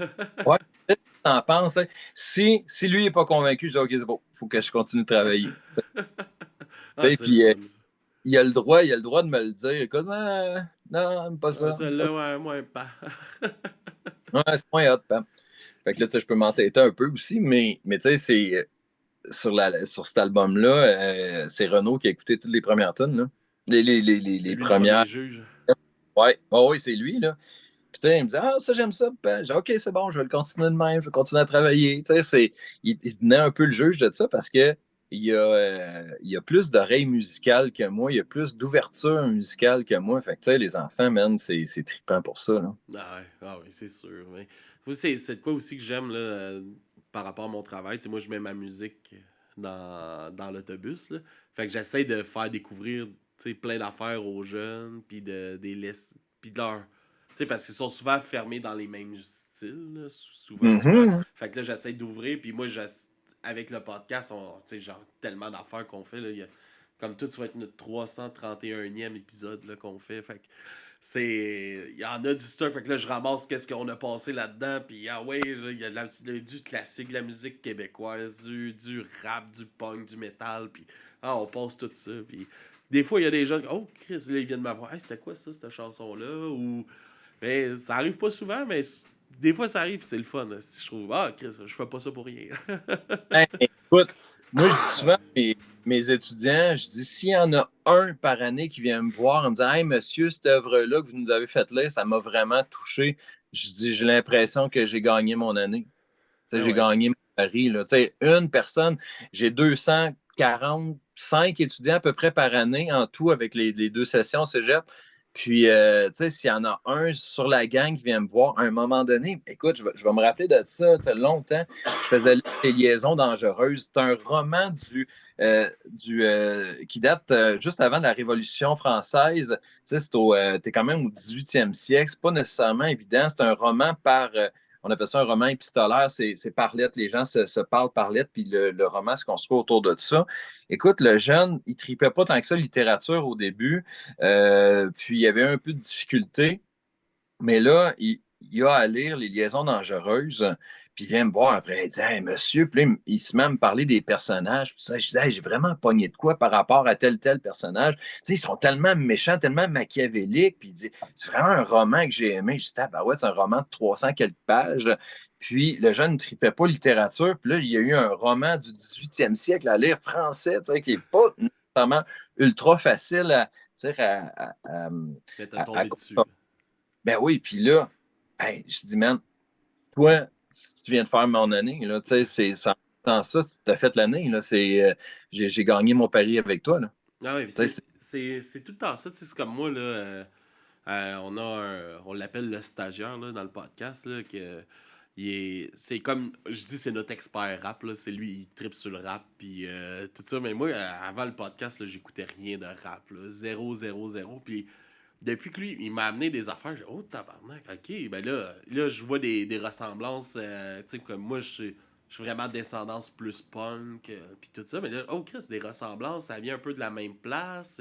Speaker 2: voir ce que t'en penses, hein. Si lui n'est pas convaincu, je dis, OK, c'est bon, il faut que je continue de travailler.
Speaker 1: Ah, c'est le
Speaker 2: Puis,
Speaker 1: fun.
Speaker 2: il a le droit de me le dire. Écoute, ah, non, j'aime pas
Speaker 1: Ah,
Speaker 2: ça.
Speaker 1: celle-là, ouais, moi, pas.
Speaker 2: Ouais, c'est moins hot, hein. Fait que là, tu sais, je peux m'entêter un peu aussi, mais tu sais, sur cet album-là, c'est Renaud qui a écouté toutes les premières tunes, là.
Speaker 1: C'est
Speaker 2: Les
Speaker 1: lui le premier
Speaker 2: premières.
Speaker 1: juge.
Speaker 2: Ouais, oh, oui, c'est lui, là. Puis, tu sais, il me dit, ah, ça, j'aime ça. Ben, j'ai dit, OK, c'est bon, je vais le continuer de même, je vais continuer à travailler. Tu sais, il tenait un peu le juge de ça parce que il a plus d'oreilles musicales que moi, il a plus d'ouverture musicale que moi. Fait que, tu sais, les enfants, man, c'est trippant pour ça, là.
Speaker 1: Ah ouais, c'est sûr. Mais c'est de quoi aussi que j'aime là, par rapport à mon travail. Tu sais, moi, je mets ma musique dans l'autobus, là. Fait que j'essaie de faire découvrir, tu sais, plein d'affaires aux jeunes, puis puis de leur... Tu sais, parce qu'ils sont souvent fermés dans les mêmes styles, là, souvent.
Speaker 2: Mhm.
Speaker 1: Fait que là, j'essaie d'ouvrir, puis moi, avec le podcast, tu sais, genre, tellement d'affaires qu'on fait, là. Comme tout, ça va être notre 331e épisode là, qu'on fait. Fait que il y en a du stock, fait que là je ramasse qu'est-ce qu'on a passé là-dedans, puis ah ouais, il y a du classique, de la musique québécoise, du rap, du punk, du métal, puis on passe tout ça, puis des fois il y a des gens qui, oh Chris, là ils viennent me voir, hey, c'était quoi ça cette chanson là, ou mais ça arrive pas souvent, mais des fois ça arrive, puis c'est le fun, là, je trouve, ah Chris, je fais pas ça pour rien.
Speaker 2: Hey, écoute, moi, je dis souvent à mes étudiants, je dis, s'il y en a un par année qui vient me voir en me disant, hey, monsieur, cette œuvre-là que vous nous avez faite là, ça m'a vraiment touché. Je dis, j'ai l'impression que j'ai gagné mon année. Tu sais,
Speaker 1: Ah
Speaker 2: j'ai
Speaker 1: ouais.
Speaker 2: gagné mon pari, là. Tu sais, une personne, j'ai 245 étudiants à peu près par année en tout avec les deux sessions cégep. Puis, tu sais, s'il y en a un sur la gang qui vient me voir à un moment donné, écoute, je vais me rappeler de ça, tu sais, longtemps. Je faisais Les Liaisons dangereuses. C'est un roman qui date juste avant la Révolution française. Tu sais, t'es quand même au 18e siècle. C'est pas nécessairement évident. C'est un roman on appelle ça un roman épistolaire, c'est par lettre. Les gens se parlent par lettre, puis le roman se construit autour de ça. Écoute, le jeune, il tripait pas tant que ça littérature au début, puis il y avait un peu de difficulté, mais là, il a à lire Les Liaisons dangereuses, puis il vient me voir après, il dit, hey, monsieur, puis là, il se met à me parler des personnages, puis ça, je dis, hey, j'ai vraiment pogné de quoi par rapport à tel personnage. Tu sais, ils sont tellement méchants, tellement machiavéliques, puis il dit, c'est vraiment un roman que j'ai aimé. Je dis, ah, bah ouais, c'est un roman de 300 quelques pages. Puis le jeune ne tripait pas littérature, puis là, il y a eu un roman du 18e siècle à lire français, tu sais, qui n'est pas nécessairement ultra facile à, tu sais,
Speaker 1: Mais t'as
Speaker 2: à
Speaker 1: tombé dessus.
Speaker 2: ben oui, puis là, hey, je dis, man, toi, si tu viens de faire mon année, là, tu sais, sans ça, tu t'as fait l'année, là, j'ai gagné mon pari avec toi, là.
Speaker 1: Ah oui,
Speaker 2: Tu sais,
Speaker 1: c'est tout le temps ça, tu sais, c'est comme moi, là, on l'appelle le stagiaire, là, dans le podcast, là, que c'est comme, je dis, c'est notre expert rap, là. C'est lui, il tripe sur le rap, puis tout ça. Mais moi, avant le podcast, là, j'écoutais rien de rap, là. Zéro, zéro, zéro. Puis depuis que lui, il m'a amené des affaires, j'ai dit, oh tabarnak, ok. Ben là je vois des ressemblances. Tu sais, comme moi, je suis vraiment descendance plus punk, puis tout ça. Mais là, oh Chris, des ressemblances, ça vient un peu de la même place.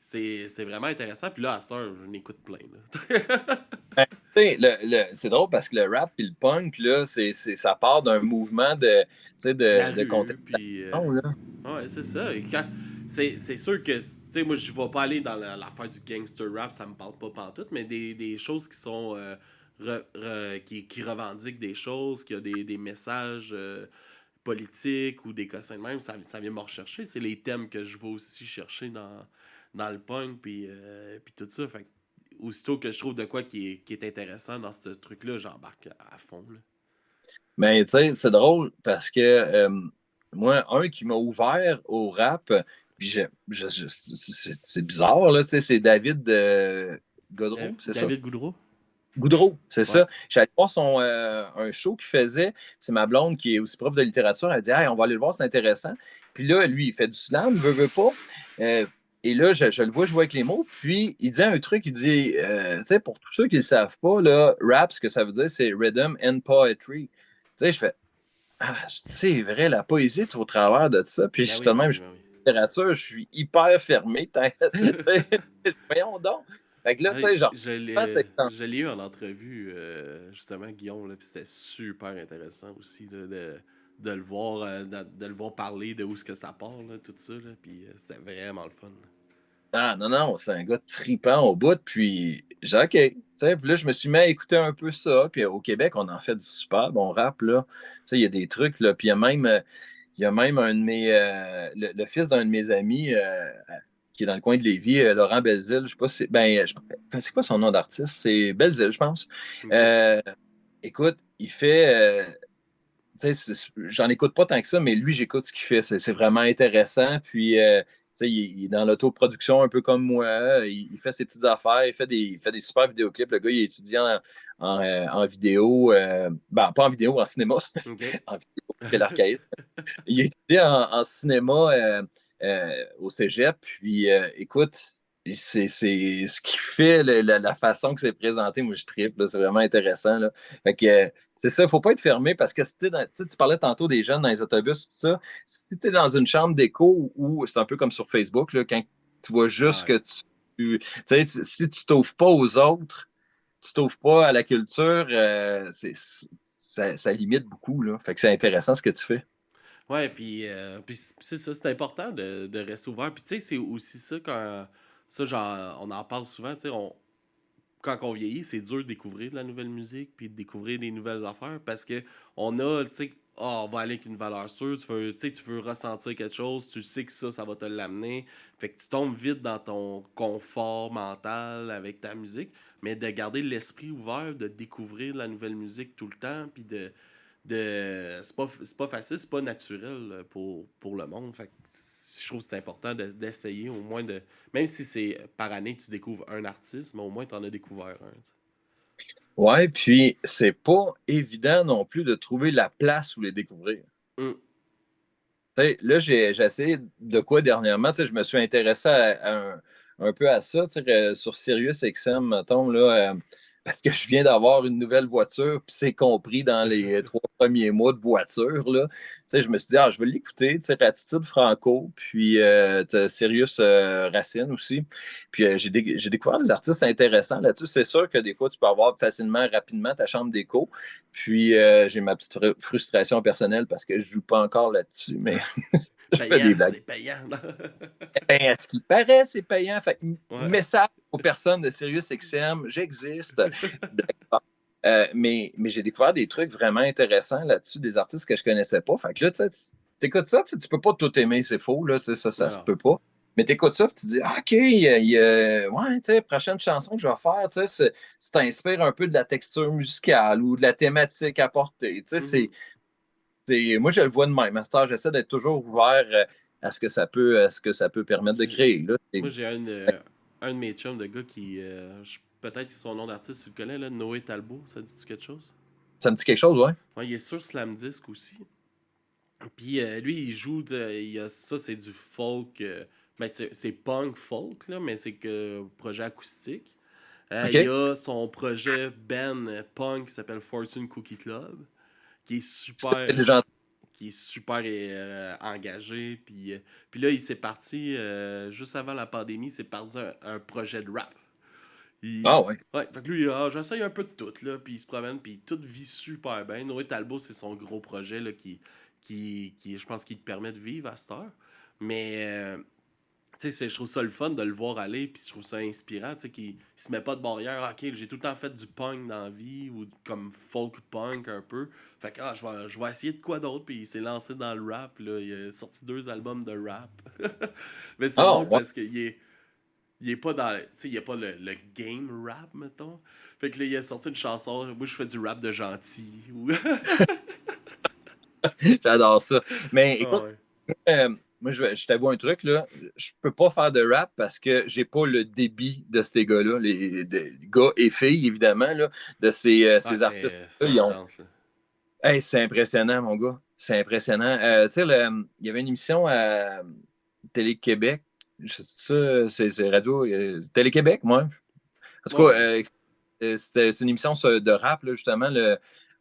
Speaker 1: C'est vraiment intéressant. Puis là, à cette heure, je n'écoute plein, là.
Speaker 2: Ben, tu sais, c'est drôle parce que le rap et le punk, là, ça part d'un mouvement de, tu sais,
Speaker 1: De la
Speaker 2: de
Speaker 1: rue, puis...
Speaker 2: contestation, là.
Speaker 1: ouais, c'est ça. Et c'est sûr que, tu sais, moi, je vais pas aller dans l'affaire du gangster rap, ça me parle pas pantoute, mais des choses qui sont... qui revendiquent des choses, qui a des messages politiques ou des cossins de même, ça vient me rechercher. C'est les thèmes que je vais aussi chercher dans le punk, puis tout ça. Fait que, aussitôt que je trouve de quoi qui est intéressant dans ce truc-là, j'embarque à fond, là.
Speaker 2: Mais tu sais, c'est drôle parce que moi, un qui m'a ouvert au rap, puis c'est bizarre, là, tu sais, c'est David Godreau, c'est ça?
Speaker 1: David Goudreau?
Speaker 2: Goudreau, c'est
Speaker 1: Ouais.
Speaker 2: ça. J'allais voir un show qu'il faisait. C'est ma blonde qui est aussi prof de littérature. Elle dit hey, on va aller le voir, c'est intéressant. Puis là, lui, il fait du slam, veut pas. Euh, et là, je le vois jouer avec les mots. Puis il dit un truc il dit tu sais, pour tous ceux qui ne le savent pas, là, rap, ce que ça veut dire, c'est rhythm and poetry. Tu sais, je fais ah, c'est vrai, la poésie est au travers de ça. Puis
Speaker 1: Ben oui,
Speaker 2: justement,
Speaker 1: ben
Speaker 2: même
Speaker 1: oui,
Speaker 2: je
Speaker 1: ben oui.
Speaker 2: littérature, je suis hyper fermé. Tu sais, voyons donc. Fait que là, tu
Speaker 1: Ouais,
Speaker 2: sais, genre, je pense que
Speaker 1: je l'ai eu en entrevue, justement, Guillaume, là, puis c'était super intéressant aussi là, de le voir, de le voir parler de où est-ce que ça part, là, tout ça, là, puis c'était vraiment le fun, là.
Speaker 2: ah non, non, c'est un gars tripant au bout, puis j'ai OK. Tu sais, puis là, je me suis mis à écouter un peu ça. Puis au Québec, on en fait du super bon rap, là. Tu sais, il y a des trucs, là. Puis il y a même un de mes, le fils d'un de mes amis qui est dans le coin de Lévis, Laurent Belzile. Je sais pas si, c'est quoi son nom d'artiste? C'est Belzile, je pense.
Speaker 1: OK.
Speaker 2: Euh, écoute, il fait, tu sais, j'en écoute pas tant que ça, mais lui, j'écoute ce qu'il fait. C'est vraiment intéressant. Puis, tu sais, il est dans l'autoproduction un peu comme moi. Il fait ses petites affaires. Il fait des super vidéoclips. Le gars, il est étudiant en vidéo. Ben, pas en vidéo, en cinéma.
Speaker 1: OK.
Speaker 2: En vidéo, quel archaïsme. Il est étudiant en cinéma au cégep. Puis, écoute, c'est ce qui fait la façon que c'est présenté. Moi, je tripe. Là, c'est vraiment intéressant. Là. Fait que, c'est ça, il ne faut pas être fermé parce que si tu parlais tantôt des jeunes dans les autobus, tout ça. Si tu es dans une chambre d'écho ou c'est un peu comme sur Facebook, là, quand tu vois juste
Speaker 1: Ouais.
Speaker 2: que si tu t'ouvres pas aux autres, tu t'ouvres pas à la culture, ça limite beaucoup. Là. Fait que c'est intéressant ce que tu fais.
Speaker 1: Ouais, puis c'est ça, c'est important de rester ouvert. Puis tu sais, c'est aussi ça quand... Ça, genre, on en parle souvent, tu sais, quand on vieillit, c'est dur de découvrir de la nouvelle musique puis de découvrir des nouvelles affaires parce que on a, tu sais, on va aller avec une valeur sûre, tu veux ressentir quelque chose, tu sais que ça va te l'amener. Fait que tu tombes vite dans ton confort mental avec ta musique, mais de garder l'esprit ouvert, de découvrir de la nouvelle musique tout le temps, puis c'est pas facile, c'est pas naturel pour le monde. Fait que je trouve que c'est important d'essayer au moins de. Même si c'est par année tu découvres un artiste, mais au moins tu en as découvert un. Tu
Speaker 2: Ouais, puis c'est pas évident non plus de trouver la place où les découvrir.
Speaker 1: sais.
Speaker 2: Tu sais, là, j'ai essayé de quoi dernièrement. Tu sais, je me suis intéressé un peu à ça, tu sais, sur Sirius XM, mettons, là, parce que je viens d'avoir une nouvelle voiture, puis c'est compris dans les 3 premiers mois de voiture, là. Tu sais, je me suis dit, ah, je vais l'écouter, tu sais, Attitude Franco, puis t'as Sirius Racine aussi. Puis j'ai découvert des artistes intéressants là-dessus. C'est sûr que des fois, tu peux avoir facilement, rapidement ta chambre d'écho. Puis j'ai ma petite frustration personnelle parce que je joue pas encore là-dessus, mais je fais des
Speaker 1: Payant,
Speaker 2: blagues.
Speaker 1: c'est payant. Là.
Speaker 2: Ben, à ce qui paraît, c'est payant. Fait que,
Speaker 1: Ouais.
Speaker 2: message aux personnes de Sirius XM, j'existe. D'accord. Mais j'ai découvert des trucs vraiment intéressants là-dessus, des artistes que je connaissais pas. Fait que là, tu sais, tu écoutes ça, tu peux pas tout aimer, c'est faux, là, ça se
Speaker 1: Alors,
Speaker 2: peut pas. Mais tu écoutes ça, puis tu dis, ah, OK, ouais, tu sais, prochaine chanson que je vais faire, tu sais, ça t'inspire un peu de la texture musicale ou de la thématique apportée. Tu sais,
Speaker 1: mhm.
Speaker 2: moi, je le vois de même. Master, j'essaie d'être toujours ouvert à ce que ça peut permettre de
Speaker 1: J'ai-
Speaker 2: créer. Là.
Speaker 1: Moi, j'ai un de mes chums de gars qui. Peut-être que son nom d'artiste, tu le connais, là, Noé Talbot, ça dit-tu quelque chose?
Speaker 2: Ça me dit quelque chose, ouais.
Speaker 1: Ouais, il est sur Slamdisk aussi. Puis lui, il joue, ça c'est du folk, ben c'est punk folk, là, mais c'est que projet acoustique. Il y
Speaker 2: OK.
Speaker 1: a son projet band punk qui s'appelle Fortune Cookie Club, qui est
Speaker 2: C'est
Speaker 1: super,
Speaker 2: des gens.
Speaker 1: engagé. Puis là, il s'est parti, juste avant la pandémie, il s'est parti un projet de rap.
Speaker 2: Ah, ouais.
Speaker 1: Ouais, fait que lui, j'essaye un peu de tout, là, puis il se promène, puis tout vit super bien. Noé Talbot, c'est son gros projet, là, je pense, qui te permet de vivre à cette heure. Mais, tu sais, je trouve ça le fun de le voir aller, puis je trouve ça inspirant, tu sais, qu'il se met pas de barrière. Ah, ok, j'ai tout le temps fait du punk dans la vie, ou comme folk punk un peu. Fait que, je vais essayer de quoi d'autre, puis il s'est lancé dans le rap, là. Il a sorti 2 albums de rap. Mais c'est
Speaker 2: Ah,
Speaker 1: drôle
Speaker 2: ouais.
Speaker 1: parce qu'il est pas dans. Tu sais, il a pas le game rap, mettons. Fait que là, il a sorti une chanson. Moi, je fais du rap de gentil.
Speaker 2: J'adore ça. Mais
Speaker 1: Ah
Speaker 2: écoute,
Speaker 1: ouais.
Speaker 2: moi, je t'avoue un truc, là. Je peux pas faire de rap parce que j'ai pas le débit de ces gars-là, les gars et filles, évidemment, là, de
Speaker 1: Ah,
Speaker 2: ces artistes-là.
Speaker 1: c'est intense, là.
Speaker 2: Hey, c'est impressionnant, mon gars. C'est impressionnant. Tu sais, il y avait une émission à Télé-Québec. C'est Radio Télé-Québec, moi. En tout
Speaker 1: Ouais,
Speaker 2: cas,
Speaker 1: ouais.
Speaker 2: c'est une émission de rap, là, justement.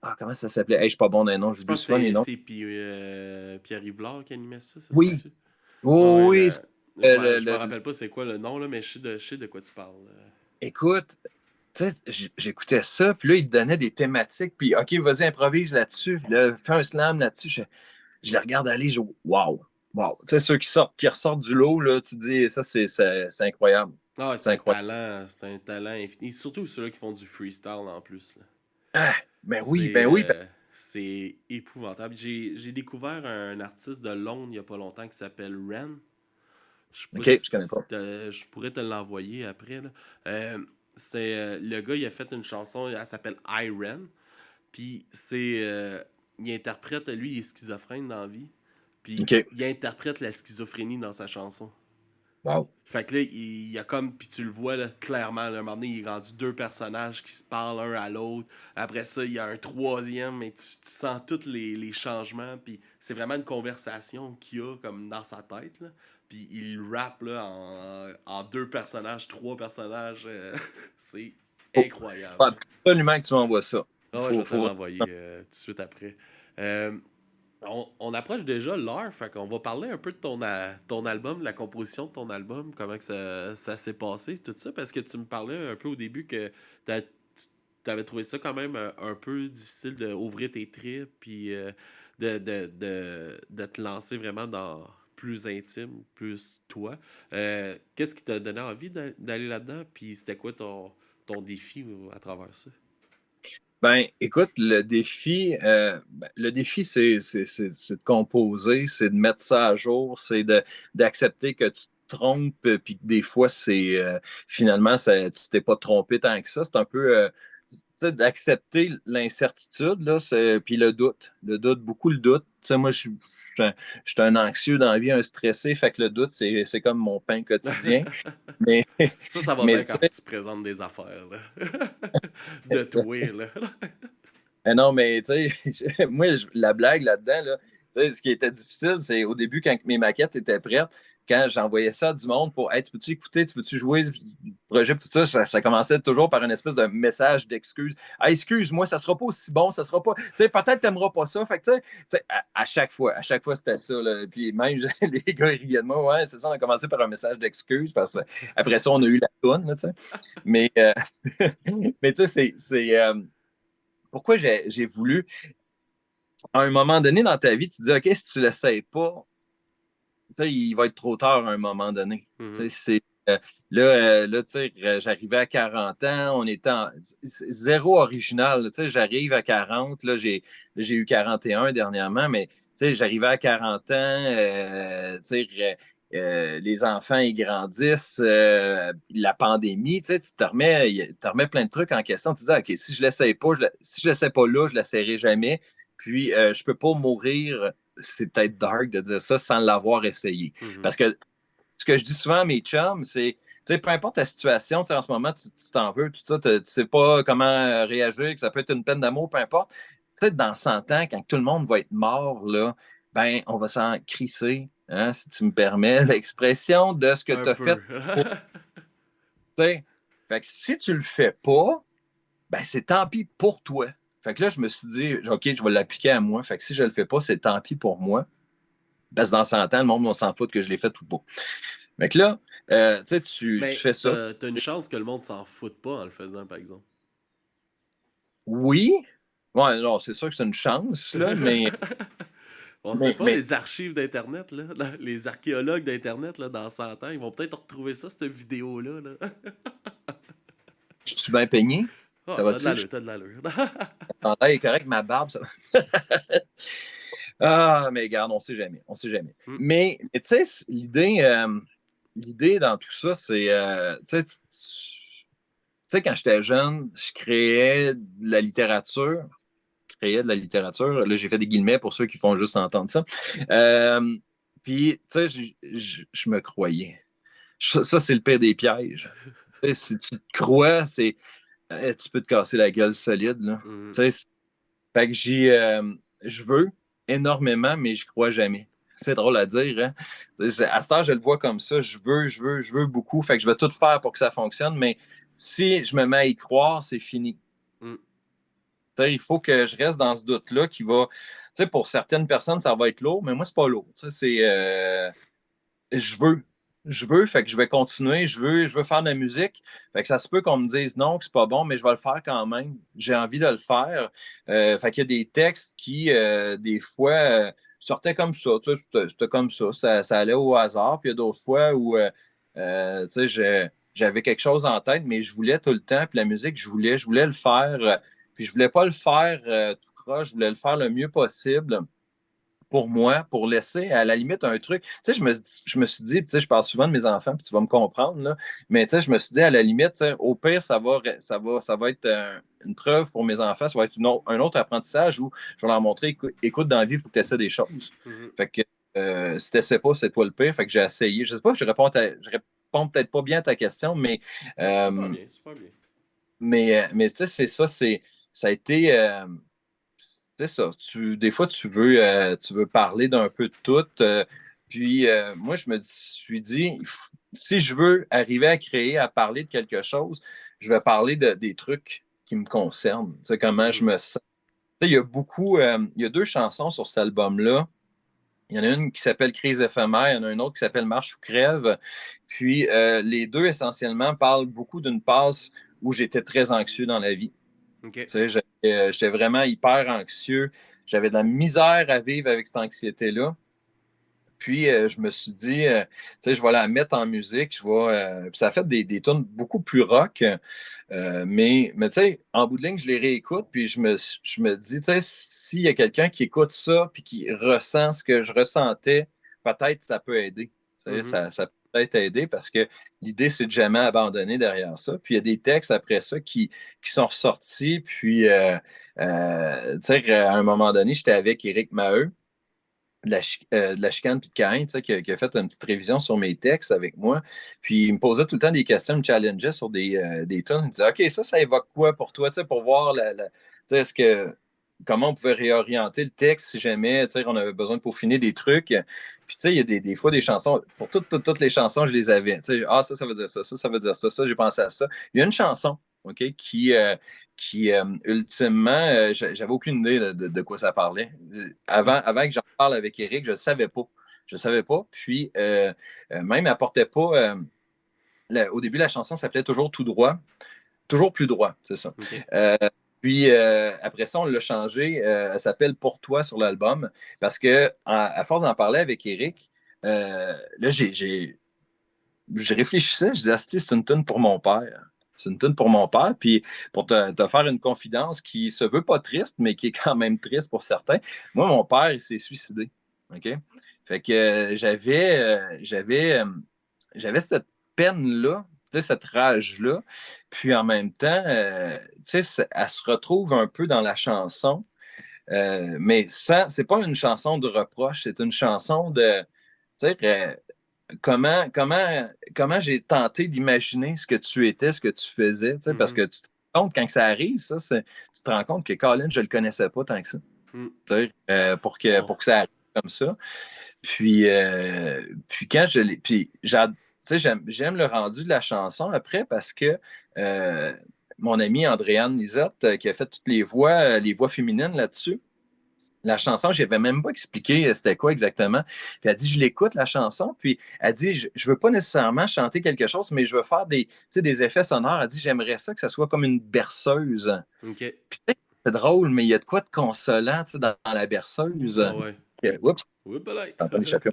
Speaker 2: Ah, comment ça s'appelait? Hey, je suis pas bon d'un nom,
Speaker 1: Je
Speaker 2: j'oublie
Speaker 1: pense que
Speaker 2: souvent les noms.
Speaker 1: c'est Pierre Yvelard qui animait ça, ça se
Speaker 2: Oui,
Speaker 1: peut-tu? Ah
Speaker 2: oui,
Speaker 1: ouais,
Speaker 2: oui.
Speaker 1: je me rappelle pas c'est quoi le nom, là, mais je sais de quoi tu parles.
Speaker 2: Écoute, tu sais, j'écoutais ça, puis là, il te donnait des thématiques, puis OK, vas-y, improvise là-dessus, là, fais un slam là-dessus. Je les regarde aller, wow, wow. Tu sais, ceux qui ressortent du lot, là, tu te dis, ça, c'est incroyable.
Speaker 1: Ah,
Speaker 2: C'est incroyable.
Speaker 1: c'est un talent infini. Surtout ceux-là qui font du freestyle en plus, là.
Speaker 2: Ah, ben oui.
Speaker 1: C'est épouvantable. J'ai découvert un artiste de Londres il y a pas longtemps qui s'appelle Ren. Je sais pas
Speaker 2: OK, je connais pas.
Speaker 1: je pourrais te l'envoyer après, là. Le gars, il a fait une chanson, elle s'appelle Iron. Puis il interprète, lui, il est schizophrène dans la vie. Puis
Speaker 2: OK,
Speaker 1: il interprète la schizophrénie dans sa chanson.
Speaker 2: wow.
Speaker 1: Fait que là, il y a comme, puis tu le vois là, clairement, là, à un moment donné, il est rendu 2 personnages qui se parlent un à l'autre. Après ça, il y a un troisième, mais tu sens tous les changements. Puis c'est vraiment une conversation qu'il a comme dans sa tête. Là. Puis il rappe là, en 2 personnages, 3 personnages. C'est
Speaker 2: Faut,
Speaker 1: incroyable.
Speaker 2: faut absolument que tu m'envoies ça.
Speaker 1: Ah ouais, je
Speaker 2: Faut,
Speaker 1: vais te
Speaker 2: faut...
Speaker 1: l'envoyer tout de suite après. Euh, on approche déjà l'heure, fait qu'on va parler un peu de ton album, de la composition de ton album, comment que ça s'est passé, tout ça, parce que tu me parlais un peu au début que tu avais trouvé ça quand même un peu difficile d'ouvrir tes tripes, puis de te lancer vraiment dans plus intime, plus toi. Qu'est-ce qui t'a donné envie d'aller là-dedans, puis c'était quoi ton défi à travers ça?
Speaker 2: Ben, écoute, le défi, c'est de composer, c'est de mettre ça à jour, d'accepter que tu te trompes, puis que des fois, finalement, tu t'es pas trompé tant que ça. C'est un peu, tu sais, d'accepter l'incertitude, là, puis le doute, beaucoup le doute. Tu sais, moi, je suis un anxieux dans la vie, un stressé, fait que le doute, c'est comme mon pain quotidien. Mais,
Speaker 1: Ça va
Speaker 2: mais
Speaker 1: bien
Speaker 2: tu
Speaker 1: quand faut que tu présentes des affaires, là. De toi, là.
Speaker 2: Non, mais tu sais, moi, la blague là-dedans, là, tu sais, ce qui était difficile, c'est au début, quand mes maquettes étaient prêtes, quand j'envoyais ça à du monde pour hey, tu peux-tu écouter, tu peux-tu jouer le projet, tout ça, ça commençait toujours par une espèce de message d'excuse. Ah, excuse-moi, ça sera pas aussi bon, ça sera pas. Tu sais, peut-être t'aimeras pas ça. Fait que, tu sais, à chaque fois, c'était ça. Là. Puis même, les gars ils riaient de moi. Ouais, c'est ça, on a commencé par un message d'excuse parce que après ça, on a eu la toune, là, tu sais. Mais, mais tu sais, pourquoi j'ai voulu à un moment donné dans ta vie, tu te dis, OK, si tu ne l'essayes pas, il va être trop tard à un moment donné.
Speaker 1: Mhm.
Speaker 2: Là, tu sais, j'arrivais à 40 ans, on était zéro original. Tu sais, j'arrive à 40, j'ai eu 41 dernièrement, mais tu sais, j'arrivais à 40 ans, tu sais, les enfants, ils grandissent, la pandémie, tu sais, tu te remets plein de trucs en question. Tu te dis, OK, si je ne l'essaye pas, si je ne l'essaie pas là, je ne l'essayerai jamais. Puis, je ne peux pas mourir, c'est peut-être dark de dire ça, sans l'avoir essayé.
Speaker 1: Mhm.
Speaker 2: Parce que ce que je dis souvent à mes chums, c'est, tu sais, peu importe ta situation, tu sais, en ce moment, tu t'en veux, tout ça, tu sais pas comment réagir, que ça peut être une peine d'amour, peu importe. Tu sais, dans 100 ans, quand tout le monde va être mort, là, ben, on va s'en crisser, hein, si tu me permets l'expression de ce que
Speaker 1: Un
Speaker 2: tu as fait.
Speaker 1: peu.
Speaker 2: Tu sais. Fait que si tu le fais pas, ben, c'est tant pis pour toi. Fait que là, je me suis dit, OK, je vais l'appliquer à moi. Fait que si je le fais pas, c'est tant pis pour moi. Parce que dans 100 ans, le monde va s'en foutre que je l'ai fait ou pas. Fait que là, tu sais, tu
Speaker 1: Mais
Speaker 2: fais ça.
Speaker 1: t'as une chance que le monde s'en foute pas en le faisant, par exemple.
Speaker 2: Oui. Ouais, non, c'est sûr que c'est une chance, là,
Speaker 1: On sait
Speaker 2: mais,
Speaker 1: pas,
Speaker 2: mais
Speaker 1: les archives d'Internet, les archéologues d'Internet, là, dans 100 ans, ils vont peut-être retrouver ça, cette vidéo-là. Là.
Speaker 2: je suis bien peigné. Ça
Speaker 1: Ah, t'as de
Speaker 2: va-tu?
Speaker 1: l'allure, t'as de l'allure.
Speaker 2: Ton taille est correct, ma barbe, ça va. Ah, mais regarde, on sait jamais. On sait jamais.
Speaker 1: Hmm.
Speaker 2: Mais tu sais, l'idée dans tout ça, c'est, tu sais, quand j'étais jeune, je créais de la littérature. Je créais de la littérature. Là, j'ai fait des guillemets pour ceux qui font juste entendre ça. Euh, Puis, tu sais, je me croyais. Ça, c'est le pire des pièges. Tu sais, si tu te crois, tu peux te casser la gueule solide, là.
Speaker 1: Hmm.
Speaker 2: Tu sais, fait que je veux énormément, mais je crois jamais. C'est drôle à dire, hein? À ce temps, je le vois comme ça. Je veux beaucoup. Fait que je vais tout faire pour que ça fonctionne. Mais si je me mets à y croire, c'est fini.
Speaker 1: Hmm.
Speaker 2: Il faut que je reste dans ce doute-là qui va. Tu sais, pour certaines personnes, ça va être lourd, mais moi, c'est pas lourd. Tu sais, je veux. Je veux, fait que je vais continuer. Je veux faire de la musique. Fait que ça se peut qu'on me dise non, que c'est pas bon, mais je vais le faire quand même. J'ai envie de le faire. Fait qu'il y a des textes qui, des fois, sortaient comme ça. Tu sais, c'était comme ça. Ça allait au hasard. Puis il y a d'autres fois où, tu sais, j'avais quelque chose en tête, mais je voulais tout le temps. Puis la musique, je voulais le faire. Puis je voulais pas le faire tout croche. Je voulais le faire le mieux possible pour moi, pour laisser à la limite un truc. Tu sais, je me suis dit, tu sais, je parle souvent de mes enfants, puis tu vas me comprendre, là, mais tu sais, je me suis dit, à la limite, tu sais, au pire, ça va être une preuve pour mes enfants, ça va être un autre apprentissage où je vais leur montrer, écoute, dans la vie, il faut que tu essaies des choses.
Speaker 1: Mhm.
Speaker 2: Fait que si tu n'essaies pas, c'est toi le pire. Fait que j'ai essayé. Je sais pas, je réponds peut-être pas bien à ta question,
Speaker 1: Super
Speaker 2: euh,
Speaker 1: bien, super bien.
Speaker 2: mais tu sais, c'est ça, ça a été. C'est ça. Des fois, tu veux parler d'un peu de tout. Puis moi, suis dit, si je veux arriver à créer, à parler de quelque chose, je vais parler des trucs qui me concernent. Tu sais, comment je
Speaker 1: Mhm.
Speaker 2: me sens. Tu sais, il y a deux chansons sur cet album-là. Il y en a une qui s'appelle Crise éphémère, il y en a une autre qui s'appelle Marche ou crève. Puis les deux, essentiellement, parlent beaucoup d'une passe où j'étais très anxieux dans la vie.
Speaker 1: OK.
Speaker 2: Tu sais, j'étais vraiment hyper anxieux. J'avais de la misère à vivre avec cette anxiété-là. Puis, je me suis dit, tu sais, je vais la mettre en musique. Puis ça a fait des tunes beaucoup plus rock. Mais tu sais, en bout de ligne, je les réécoute. Puis, je me dis, tu sais, s'il y a quelqu'un qui écoute ça puis qui ressent ce que je ressentais, peut-être ça peut aider. Tu sais,
Speaker 1: Mhm.
Speaker 2: ça peut peut-être aider parce que l'idée, c'est de jamais abandonner derrière ça. Puis, il y a des textes après ça qui sont ressortis. Puis, tu sais, à un moment donné, j'étais avec Éric Maheu de la chicane puis de Caïn, tu sais, qui a fait une petite révision sur mes textes avec moi. Puis il me posait tout le temps des questions, me challengeait sur des tonnes. Il me disait, OK, ça évoque quoi pour toi, tu sais, pour voir tu sais, comment on pouvait réorienter le texte si jamais, tu sais, on avait besoin de peaufiner des trucs. Puis, tu sais, il y a des fois des chansons, pour toutes les chansons, je les avais. Tu sais, ça veut dire ça veut dire ça, j'ai pensé à ça. Il y a une chanson, OK, qui ultimement, j'avais aucune idée de quoi ça parlait. Avant que j'en parle avec Eric, je ne savais pas. Je ne savais pas. Puis, même, elle apportait pas. Au début, la chanson s'appelait Toujours tout droit. Toujours plus droit, c'est ça.
Speaker 1: OK.
Speaker 2: Euh, Puis, après ça, on l'a changé. Elle s'appelle Pour toi sur l'album. Parce que, à force d'en parler avec Eric, là, je réfléchissais, je disais, Asti, c'est une tune pour mon père. C'est une tune pour mon père. Puis pour te faire une confidence qui se veut pas triste, mais qui est quand même triste pour certains, moi, mon père, il s'est suicidé. OK? Fait que j'avais cette peine-là, tu sais, cette rage-là. Puis en même temps, tu sais, elle se retrouve un peu dans la chanson. Mais ça, c'est pas une chanson de reproche, c'est une chanson de, tu sais, comment j'ai tenté d'imaginer ce que tu étais, ce que tu faisais, tu sais, parce
Speaker 1: Mhm.
Speaker 2: que tu te rends compte quand ça arrive, tu te rends compte que Colin, je le connaissais pas tant que ça,
Speaker 1: Mhm.
Speaker 2: tu sais,
Speaker 1: On-
Speaker 2: pour que ça arrive comme ça. Puis quand je l'ai. Puis, tu sais, j'aime le rendu de la chanson après parce que euh, mon ami Andréane Lisotte, qui a fait toutes les voix féminines là-dessus, la chanson, je n'avais même pas expliqué c'était quoi exactement. Puis elle dit, je l'écoute, la chanson, puis elle dit, je veux pas nécessairement chanter quelque chose, mais je veux faire tu sais, des effets sonores. Elle dit, j'aimerais ça que ça soit comme une berceuse.
Speaker 1: OK.
Speaker 2: Puis tu sais, c'est drôle, mais il y a de quoi de consolant, tu sais, dans la berceuse.
Speaker 1: Ah ouais.
Speaker 2: Oups,
Speaker 1: Oui, peut-être.
Speaker 2: Anthony Chaput.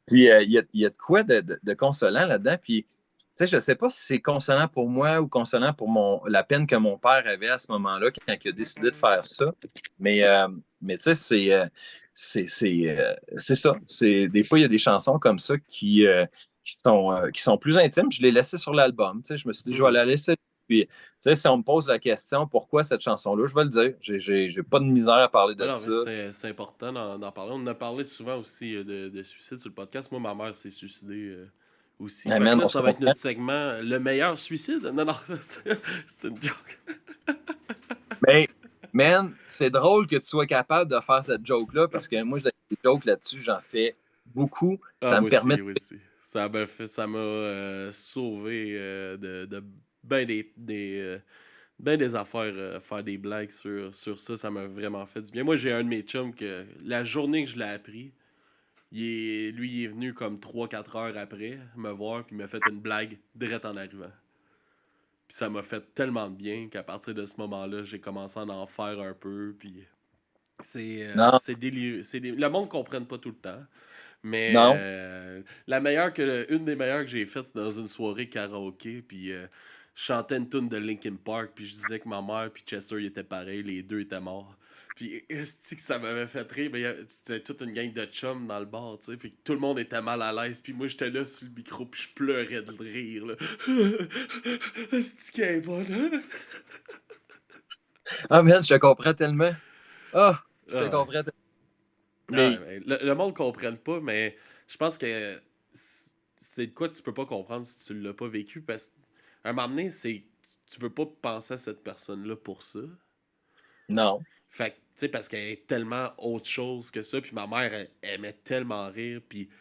Speaker 2: Puis il y a de quoi de consolant là-dedans. Puis, tu sais, je ne sais pas si c'est consolant pour moi ou consolant pour la peine que mon père avait à ce moment-là quand il a décidé de faire ça. Mais, euh, mais tu sais, c'est ça. Des fois, il y a des chansons comme ça qui sont plus intimes. Je l'ai laissé sur l'album. Tu sais, je me suis dit, je vais
Speaker 1: Mhm.
Speaker 2: la laisser. Puis, tu sais, si on me pose la question pourquoi cette chanson-là, je vais le dire. J'ai pas de misère à parler
Speaker 1: Non,
Speaker 2: de
Speaker 1: non, mais
Speaker 2: ça.
Speaker 1: c'est important d'en parler. On en a parlé souvent aussi de suicide sur le podcast. Moi, ma mère s'est suicidée aussi. Fait que
Speaker 2: Amen,
Speaker 1: là,
Speaker 2: on se
Speaker 1: ça va être
Speaker 2: comprend.
Speaker 1: notre segment Le meilleur suicide. Non, non, c'est une joke.
Speaker 2: Mais, man, c'est drôle que tu sois capable de faire cette joke-là parce que moi, des jokes là-dessus, j'en fais beaucoup.
Speaker 1: Ah,
Speaker 2: Ça me
Speaker 1: moi
Speaker 2: permet
Speaker 1: aussi,
Speaker 2: de.
Speaker 1: moi aussi. Ça m'a sauvé de ben des affaires, faire des blagues sur ça, ça m'a vraiment fait du bien. Moi, j'ai un de mes chums que la journée que je l'ai appris, lui, il est venu comme 3 4 heures après me voir, puis il m'a fait une blague direct en arrivant. Puis ça m'a fait tellement de bien qu'à partir de ce moment-là, j'ai commencé à en faire un peu, puis
Speaker 2: Non,
Speaker 1: c'est délire. Le monde ne comprenne pas tout le temps. Mais
Speaker 2: non.
Speaker 1: une des meilleures que j'ai faites, c'est dans une soirée karaoké. Puis je chantais une tune de Linkin Park. Puis je disais que ma mère puis Chester ils étaient pareils. Les deux étaient morts. Puis est-ce que ça m'avait fait rire? Mais c'était toute une gang de chums dans le bar, tu sais. Puis tout le monde était mal à l'aise. Puis moi, j'étais là sur le micro. Puis je pleurais de rire, là. Est-ce qu'elle est bonne, hein?
Speaker 2: Ah, man, je te comprends tellement. Ah, je te
Speaker 1: Ah ouais.
Speaker 2: comprends tellement.
Speaker 1: Ah
Speaker 2: Mais,
Speaker 1: ouais, le monde ne comprenne pas, mais je pense que c'est de quoi que tu peux pas comprendre si tu l'as pas vécu. Parce qu'à un moment donné, tu veux pas penser à cette personne-là pour ça.
Speaker 2: non.
Speaker 1: Fait que, tu sais, parce qu'elle est tellement autre chose que ça. Puis ma mère, elle aimait tellement rire. Puis, tu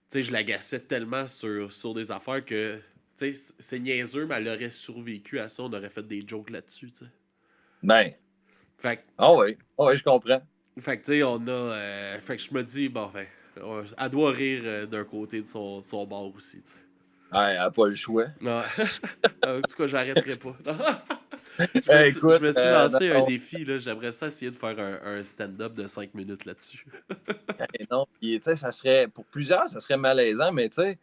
Speaker 1: sais, je l'agaçais tellement sur des affaires que, tu sais, c'est niaiseux, mais elle aurait survécu à ça. On aurait fait des jokes là-dessus, tu sais.
Speaker 2: Ben,
Speaker 1: Fait que,
Speaker 2: ah oui, je comprends.
Speaker 1: tu sais, fait que je me dis, bon, ben, elle doit rire d'un côté de son bord aussi, tu sais.
Speaker 2: Ah, elle n'a pas le choix.
Speaker 1: Non. En tout cas, j'arrêterai pas. Je
Speaker 2: Écoute,
Speaker 1: me suis
Speaker 2: non,
Speaker 1: lancé un
Speaker 2: non,
Speaker 1: défi, là. J'aimerais ça essayer de faire un stand-up de 5 minutes là-dessus.
Speaker 2: non. Puis, tu sais, ça serait, pour plusieurs, ça serait malaisant, mais tu sais,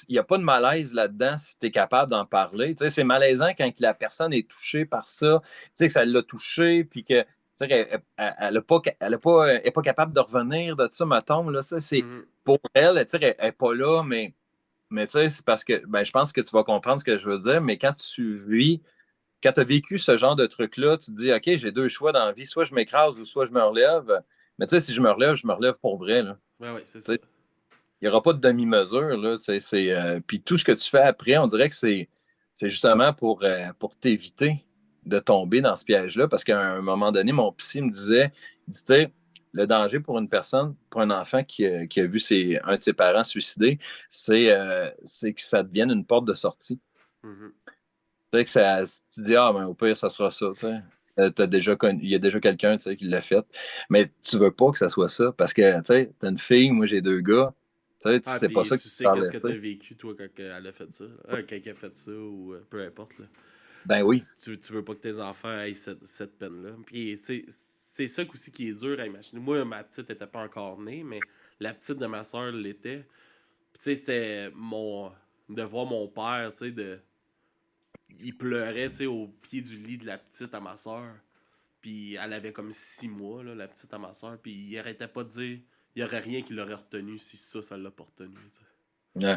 Speaker 2: il n'y a pas de malaise là-dedans si tu es capable d'en parler. Tu sais, c'est malaisant quand la personne est touchée par ça, tu sais, que ça l'a touché, puis que, tu sais, elle est pas capable de revenir de ça, mettons, là, ça, c'est
Speaker 1: Mhm.
Speaker 2: pour elle, tu sais, elle n'est pas là, mais tu sais, c'est parce que, ben, je pense que tu vas comprendre ce que je veux dire, mais quand tu as vécu ce genre de truc-là, tu te dis, OK, j'ai deux choix dans la vie, soit je m'écrase ou soit je me relève. Mais tu sais, si je me relève pour vrai, là.
Speaker 1: Ouais, ouais, c'est
Speaker 2: Tu
Speaker 1: ça.
Speaker 2: sais, il n'y aura pas de demi-mesure, là. Puis tout ce que tu fais après, on dirait que c'est justement pour t'éviter de tomber dans ce piège-là, parce qu'à un moment donné, mon psy me disait, il dit, tu sais, le danger pour une personne, pour un enfant qui a vu un de ses parents suicider, c'est que ça devienne une porte de sortie.
Speaker 1: Mhm.
Speaker 2: Tu sais, tu te dis, ah, ben, au pire, ça sera ça, tu sais. Il y a déjà quelqu'un, tu sais, qui l'a fait. Mais tu veux pas que ça soit ça parce que, tu sais, t'as une fille, moi, j'ai deux gars. Tu sais,
Speaker 1: Ah,
Speaker 2: c'est pas
Speaker 1: puis
Speaker 2: ça que
Speaker 1: tu
Speaker 2: tu
Speaker 1: sais
Speaker 2: vas
Speaker 1: qu'est-ce que t'as
Speaker 2: laisser.
Speaker 1: vécu, toi, quand elle a fait ça. Quand elle a fait ça, ou peu importe, là.
Speaker 2: Ben oui.
Speaker 1: Tu veux pas que tes enfants aient cette peine-là. Puis c'est ça aussi qui est dur à imaginer. Moi, ma petite était pas encore née, mais la petite de ma soeur l'était. Puis tu sais, c'était de voir mon père, tu sais, il pleurait, tu sais, au pied du lit de la petite à ma soeur. Puis elle avait comme 6 mois, là, la petite à ma soeur. Puis il arrêtait pas de dire, il y aurait rien qui l'aurait retenu si ça l'a pas retenu, tu sais.
Speaker 2: Ouais.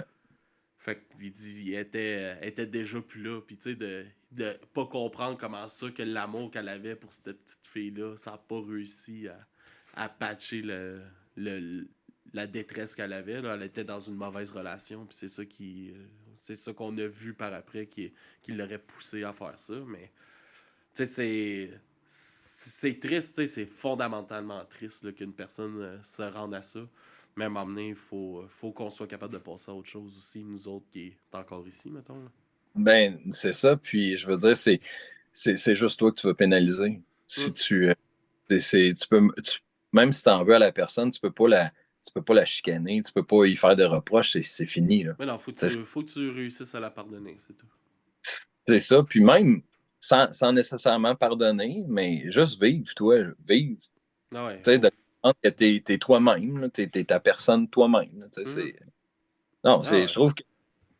Speaker 1: Fait qu'il dit, elle était déjà plus là. Puis, tu sais, de pas comprendre comment ça, que l'amour qu'elle avait pour cette petite fille-là, ça a pas réussi à patcher le, la détresse qu'elle avait. Là. Elle était dans une mauvaise relation, puis c'est ça qu'on a vu par après qui l'aurait poussé à faire ça. Mais tu sais, c'est triste, tu sais, c'est fondamentalement triste là, qu'une personne se rende à ça. Mais à un moment donné, faut qu'on soit capable de passer à autre chose aussi, nous autres qui est encore ici, mettons. Là.
Speaker 2: Ben, c'est ça. Puis, je veux dire, c'est juste toi que tu vas pénaliser. Si
Speaker 1: Hum.
Speaker 2: tu, tu peux, même si tu en veux à la personne, tu peux pas la chicaner, tu peux pas y faire de reproches, c'est fini, là.
Speaker 1: Mais non,
Speaker 2: C'est
Speaker 1: faut que tu réussisses à la pardonner, c'est tout.
Speaker 2: c'est ça. Puis même, sans nécessairement pardonner, mais juste vivre, toi, vivre.
Speaker 1: Ah ouais,
Speaker 2: Tu sais,
Speaker 1: faut.
Speaker 2: de comprendre que t'es toi-même, là, t'es ta personne toi-même, là. Tu sais,
Speaker 1: Mhm.
Speaker 2: non,
Speaker 1: Ah
Speaker 2: je
Speaker 1: ouais.
Speaker 2: trouve que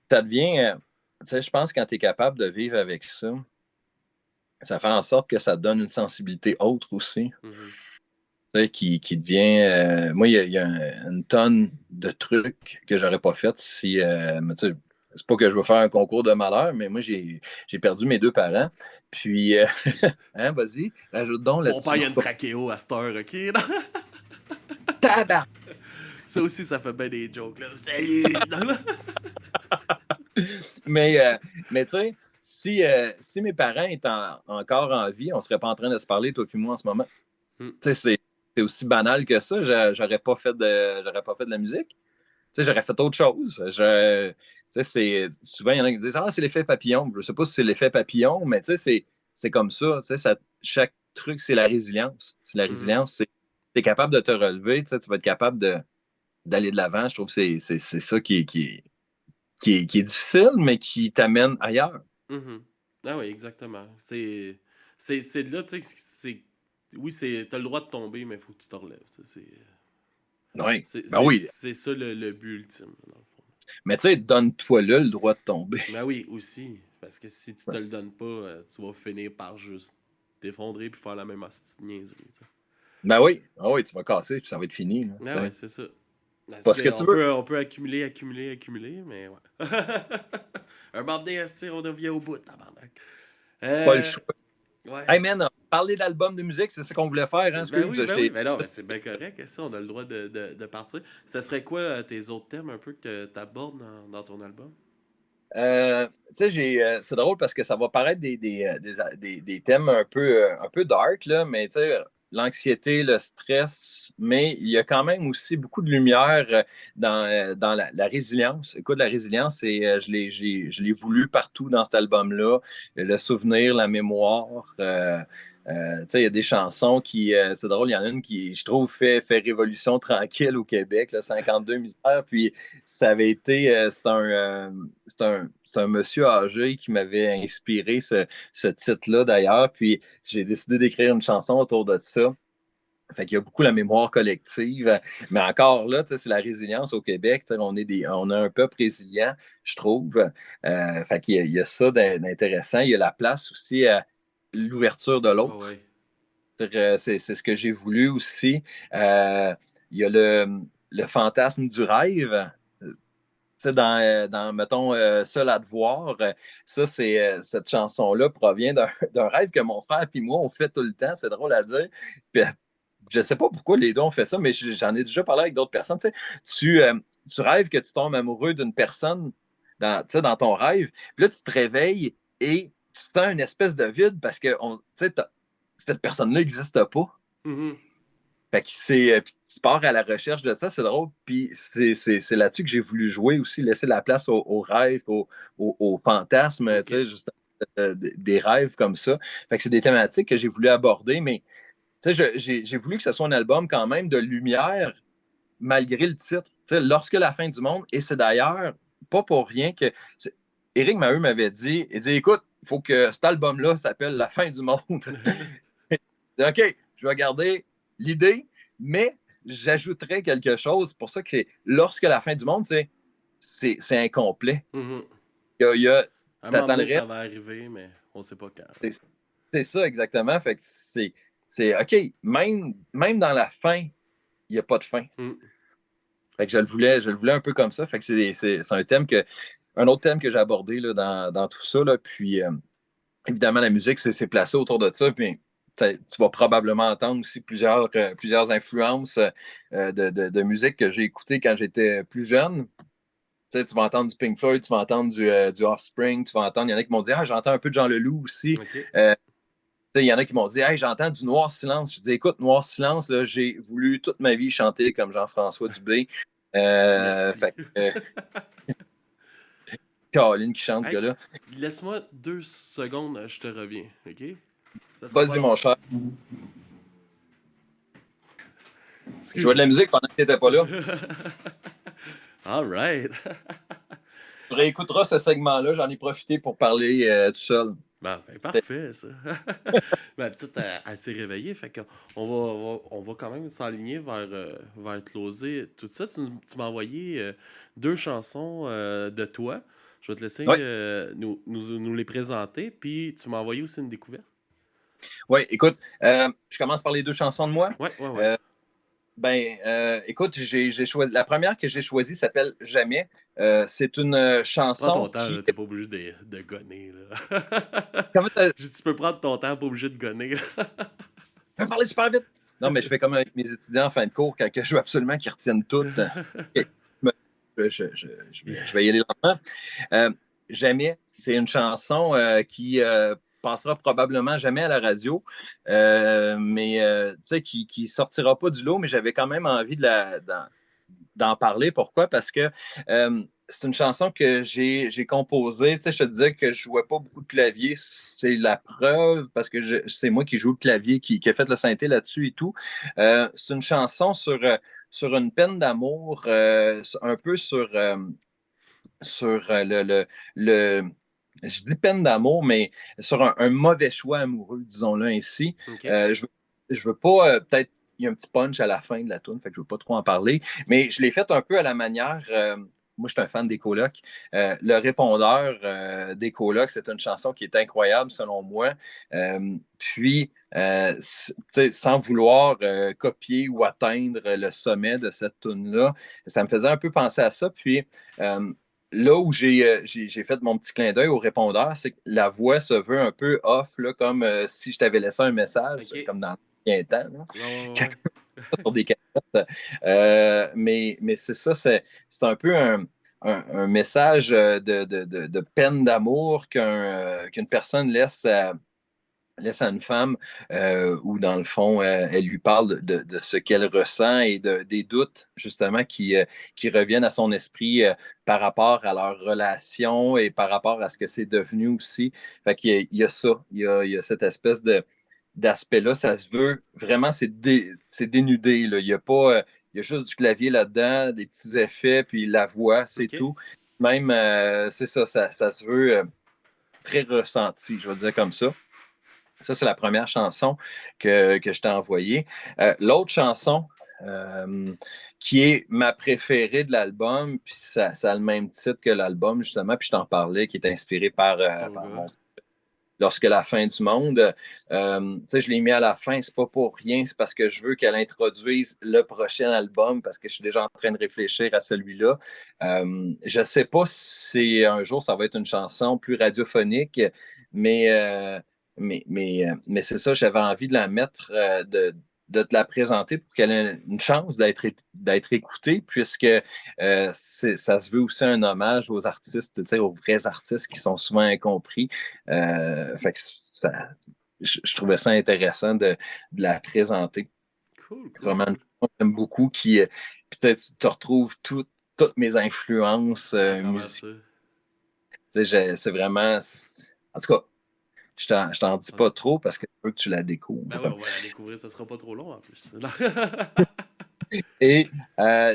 Speaker 2: ça devient, tu sais, je pense que quand tu es capable de vivre avec ça, ça fait en sorte que ça te donne une sensibilité autre aussi,
Speaker 1: Mhm.
Speaker 2: tu sais, qui devient. Moi, il y a une tonne de trucs que j'aurais pas fait si. Mais tu sais, c'est pas que je veux faire un concours de malheur, mais moi, j'ai perdu mes deux parents. Puis, hein, vas-y, ajoute donc
Speaker 1: Mon père,
Speaker 2: là-dessus.
Speaker 1: il y a une trachéo à cette heure, ok?
Speaker 2: Tabarnak!
Speaker 1: Ça aussi, ça fait bien des jokes, là. Salut!
Speaker 2: Mais, mais tu sais, si mes parents étaient encore en vie, on serait pas en train de se parler, toi et moi, en ce moment.
Speaker 1: Hmm.
Speaker 2: Tu sais, c'est aussi banal que ça. J'aurais pas fait de la musique. Tu sais, j'aurais fait autre chose. Tu sais, souvent, il y en a qui disent, ah, c'est l'effet papillon. Je sais pas si c'est l'effet papillon, mais tu sais, c'est comme ça. Tu sais, chaque truc, c'est la résilience. C'est la
Speaker 1: Mhm.
Speaker 2: résilience. Tu es capable de te relever. Tu sais, tu vas être capable d'aller de l'avant. Je trouve que c'est ça qui est difficile, mais qui t'amène ailleurs.
Speaker 1: Mhm. Ah oui, exactement. C'est de là, tu sais, oui, t'as le droit de tomber, mais il faut que tu te relèves. Tu sais,
Speaker 2: Oui, ben oui.
Speaker 1: c'est ça le but ultime, là, dans le fond.
Speaker 2: Mais tu sais, donne-toi le droit de tomber.
Speaker 1: Mais oui, aussi, parce que si tu te le donnes pas, tu vas finir par juste t'effondrer puis faire la même hostie de niaiserie. Tu sais.
Speaker 2: Ben oui, ah oui, tu vas casser, puis ça va être fini, là,
Speaker 1: Ah
Speaker 2: tu
Speaker 1: ouais,
Speaker 2: sais.
Speaker 1: c'est ça. Parce
Speaker 2: Pas ce que
Speaker 1: que
Speaker 2: tu veux.
Speaker 1: on peut accumuler, mais ouais. Un moment donné, esti, on revient au bout, tabarnak.
Speaker 2: Pas le
Speaker 1: Euh,
Speaker 2: choix.
Speaker 1: ouais.
Speaker 2: Hey man, parler d'album de musique, c'est ça qu'on voulait faire, hein? Excuse, je
Speaker 1: Ben oui,
Speaker 2: t'ai.
Speaker 1: ben non, ben c'est bien correct, ça, on a le droit de partir. Ça serait quoi tes autres thèmes un peu que tu abordes dans ton album?
Speaker 2: Tu sais, c'est drôle parce que ça va paraître des thèmes un peu dark, là, mais tu sais, l'anxiété, le stress, mais il y a quand même aussi beaucoup de lumière dans la résilience. Écoute, la résilience, je l'ai voulu partout dans cet album-là. Le souvenir, la mémoire. Tu sais, il y a des chansons c'est drôle, il y en a une qui, je trouve, fait révolution tranquille au Québec, là, 52 misères, puis ça avait été, c'est un monsieur âgé qui m'avait inspiré ce titre-là d'ailleurs. Puis j'ai décidé d'écrire une chanson autour de ça. Fait qu'il y a beaucoup la mémoire collective. Mais encore là, tu sais, c'est la résilience au Québec. Tu sais, on a un peuple résilient, je trouve. Fait qu'il y a ça d'intéressant. Il y a la place aussi à l'ouverture de
Speaker 1: Ah
Speaker 2: l'autre.
Speaker 1: ouais.
Speaker 2: C'est ce que j'ai voulu aussi. Il y a le fantasme du rêve. Tu sais, mettons, Seul à te voir, ça, cette chanson-là provient d'un rêve que mon frère et moi, on fait tout le temps. C'est drôle à dire. Puis, je ne sais pas pourquoi les deux ont fait ça, mais j'en ai déjà parlé avec d'autres personnes. Tu rêves que tu tombes amoureux d'une personne tu sais, dans ton rêve. Puis là, tu te réveilles et tu sens une espèce de vide parce que tu sais, cette personne-là n'existe pas.
Speaker 1: Mhm.
Speaker 2: Fait que puis tu pars à la recherche de ça, c'est drôle. Puis c'est là-dessus que j'ai voulu jouer aussi, laisser la place aux rêves, aux fantasmes, tu
Speaker 1: Ok.
Speaker 2: sais, juste des rêves comme ça. Fait que c'est des thématiques que j'ai voulu aborder, mais tu sais, j'ai voulu que ce soit un album quand même de lumière, malgré le titre. Tu sais, Lorsque la fin du monde, et c'est d'ailleurs pas pour rien que. Éric Maheu m'avait dit, il dit, écoute, il faut que cet album-là s'appelle La fin du monde. OK, je vais garder l'idée, mais j'ajouterai quelque chose. C'est pour ça que lorsque la fin du monde, c'est incomplet.
Speaker 1: Mhm.
Speaker 2: Il y a,
Speaker 1: À un moment
Speaker 2: t'attends le
Speaker 1: donné, ça
Speaker 2: reste.
Speaker 1: va arriver, mais on sait pas quand.
Speaker 2: C'est c'est ça exactement. Fait que c'est OK, même dans la fin, il n'y a pas de fin.
Speaker 1: Mhm.
Speaker 2: Fait que je le voulais un peu comme ça. Fait que c'est un autre thème que j'ai abordé là, dans tout ça. Là. Puis évidemment, la musique, c'est placé autour de ça. Puis tu vas probablement entendre aussi plusieurs influences de musique que j'ai écoutées quand j'étais plus jeune. Tu vas entendre du Pink Floyd, tu vas entendre du Offspring, tu vas entendre, il y en a qui m'ont dit, ah, j'entends un peu de Jean Leloup aussi.
Speaker 1: OK.
Speaker 2: Il y en a qui m'ont dit, hey, j'entends du Noir Silence. Je dis, écoute, Noir Silence, là, j'ai voulu toute ma vie chanter comme Jean-François Dubé.
Speaker 1: Merci.
Speaker 2: Fait que, Caroline qui chante, ce
Speaker 1: Hey,
Speaker 2: gars-là.
Speaker 1: laisse-moi 2 secondes, je te reviens, OK? Ça sera pas
Speaker 2: Vas-y,
Speaker 1: long.
Speaker 2: mon cher. Je jouais de la
Speaker 1: Excuse-moi.
Speaker 2: musique pendant que tu n'étais pas là.
Speaker 1: All right.
Speaker 2: Tu réécouteras ce segment-là. J'en ai profité pour parler tout seul.
Speaker 1: Ben, parfait, ça. Ma petite, elle s'est réveillée, fait qu'on on va quand même s'aligner vers closer tout ça. Tu m'as envoyé 2 chansons de toi. Je vais te laisser
Speaker 2: Oui,
Speaker 1: nous les présenter, puis tu m'as envoyé aussi une découverte.
Speaker 2: ouais, écoute, je commence par les deux chansons de moi.
Speaker 1: Ouais, ouais, ouais.
Speaker 2: Euh, écoute, j'ai choisi. La première que j'ai choisie s'appelle Jamais. C'est une
Speaker 1: Prends ton
Speaker 2: chanson
Speaker 1: temps,
Speaker 2: qui.
Speaker 1: là, t'es pas obligé de gonner, là.
Speaker 2: Comment
Speaker 1: Je dis, tu peux prendre ton temps, pas obligé de gonner, là.
Speaker 2: je vais parler super vite. Non, mais je fais comme avec mes étudiants en fin de cours quand je veux absolument qu'ils retiennent tout. Et je vais y
Speaker 1: Yes.
Speaker 2: aller lentement. Euh, Jamais, c'est une chanson qui passera probablement jamais à la radio, mais tu sais, qui sortira pas du lot, mais j'avais quand même envie d'en parler. Pourquoi? Parce que c'est une chanson que j'ai composée. Tu sais, je te disais que je jouais pas beaucoup de clavier. C'est la preuve parce que c'est moi qui joue le clavier, qui a fait le synthé là-dessus et tout. C'est une chanson sur une peine d'amour, un peu sur le je dis peine d'amour, mais sur un mauvais choix amoureux, disons-le ainsi.
Speaker 1: OK.
Speaker 2: Je veux pas, peut-être, il y a un petit punch à la fin de la tune, fait que je veux pas trop en parler, mais je l'ai fait un peu à la manière. Moi, je suis un fan des colocs. Le répondeur des colocs, c'est une chanson qui est incroyable selon moi. Puis, sans vouloir copier ou atteindre le sommet de cette tune-là, ça me faisait un peu penser à ça. Puis, là où j'ai fait mon petit clin d'œil au répondeur, c'est que la voix se veut un peu off, là, comme si je t'avais laissé un message,
Speaker 1: OK.
Speaker 2: comme dans l'ancien temps, là,
Speaker 1: Ouais, ouais,
Speaker 2: quand
Speaker 1: ouais.
Speaker 2: sur des cassettes. Mais c'est ça, c'est un peu un message de peine d'amour qu'une personne laisse à une femme où, dans le fond, elle lui parle de ce qu'elle ressent et des doutes, justement, qui reviennent à son esprit par rapport à leur relation et par rapport à ce que c'est devenu aussi. Fait qu'il y a ça, il y a cette espèce d'aspect-là. Ça se veut vraiment, c'est dénudé, là. Il y a pas, il y a juste du clavier là-dedans, des petits effets, puis la voix, c'est
Speaker 1: OK.
Speaker 2: tout. Même, c'est ça, ça se veut très ressenti, je vais dire comme ça. Ça, c'est la première chanson que je t'ai envoyée. L'autre chanson, euh, qui est ma préférée de l'album, puis ça a le même titre que l'album, justement, puis je t'en parlais, qui est inspiré
Speaker 1: Ton
Speaker 2: par
Speaker 1: gars.
Speaker 2: Lorsque la fin du monde. Tu sais, je l'ai mis à la fin, c'est pas pour rien, c'est parce que je veux qu'elle introduise le prochain album, parce que je suis déjà en train de réfléchir à celui-là. Je sais pas si un jour ça va être une chanson plus radiophonique, mais, euh, mais c'est ça, j'avais envie de la mettre, de te la présenter pour qu'elle ait une chance d'être écoutée, puisque ça se veut aussi un hommage aux artistes, tu sais, aux vrais artistes qui sont souvent incompris. Fait que je trouvais ça intéressant de la présenter.
Speaker 1: Cool,
Speaker 2: C'est
Speaker 1: cool,
Speaker 2: vraiment une
Speaker 1: cool.
Speaker 2: chanson que j'aime beaucoup puis tu sais, tu te retrouves toutes mes influences
Speaker 1: À travers
Speaker 2: musicales.
Speaker 1: ça.
Speaker 2: C'est vraiment. En tout cas, je t'en dis
Speaker 1: Ouais.
Speaker 2: pas trop parce que je veux que tu la
Speaker 1: Ben ouais,
Speaker 2: découvres.
Speaker 1: on va la découvrir, ça sera pas trop long en plus.
Speaker 2: Et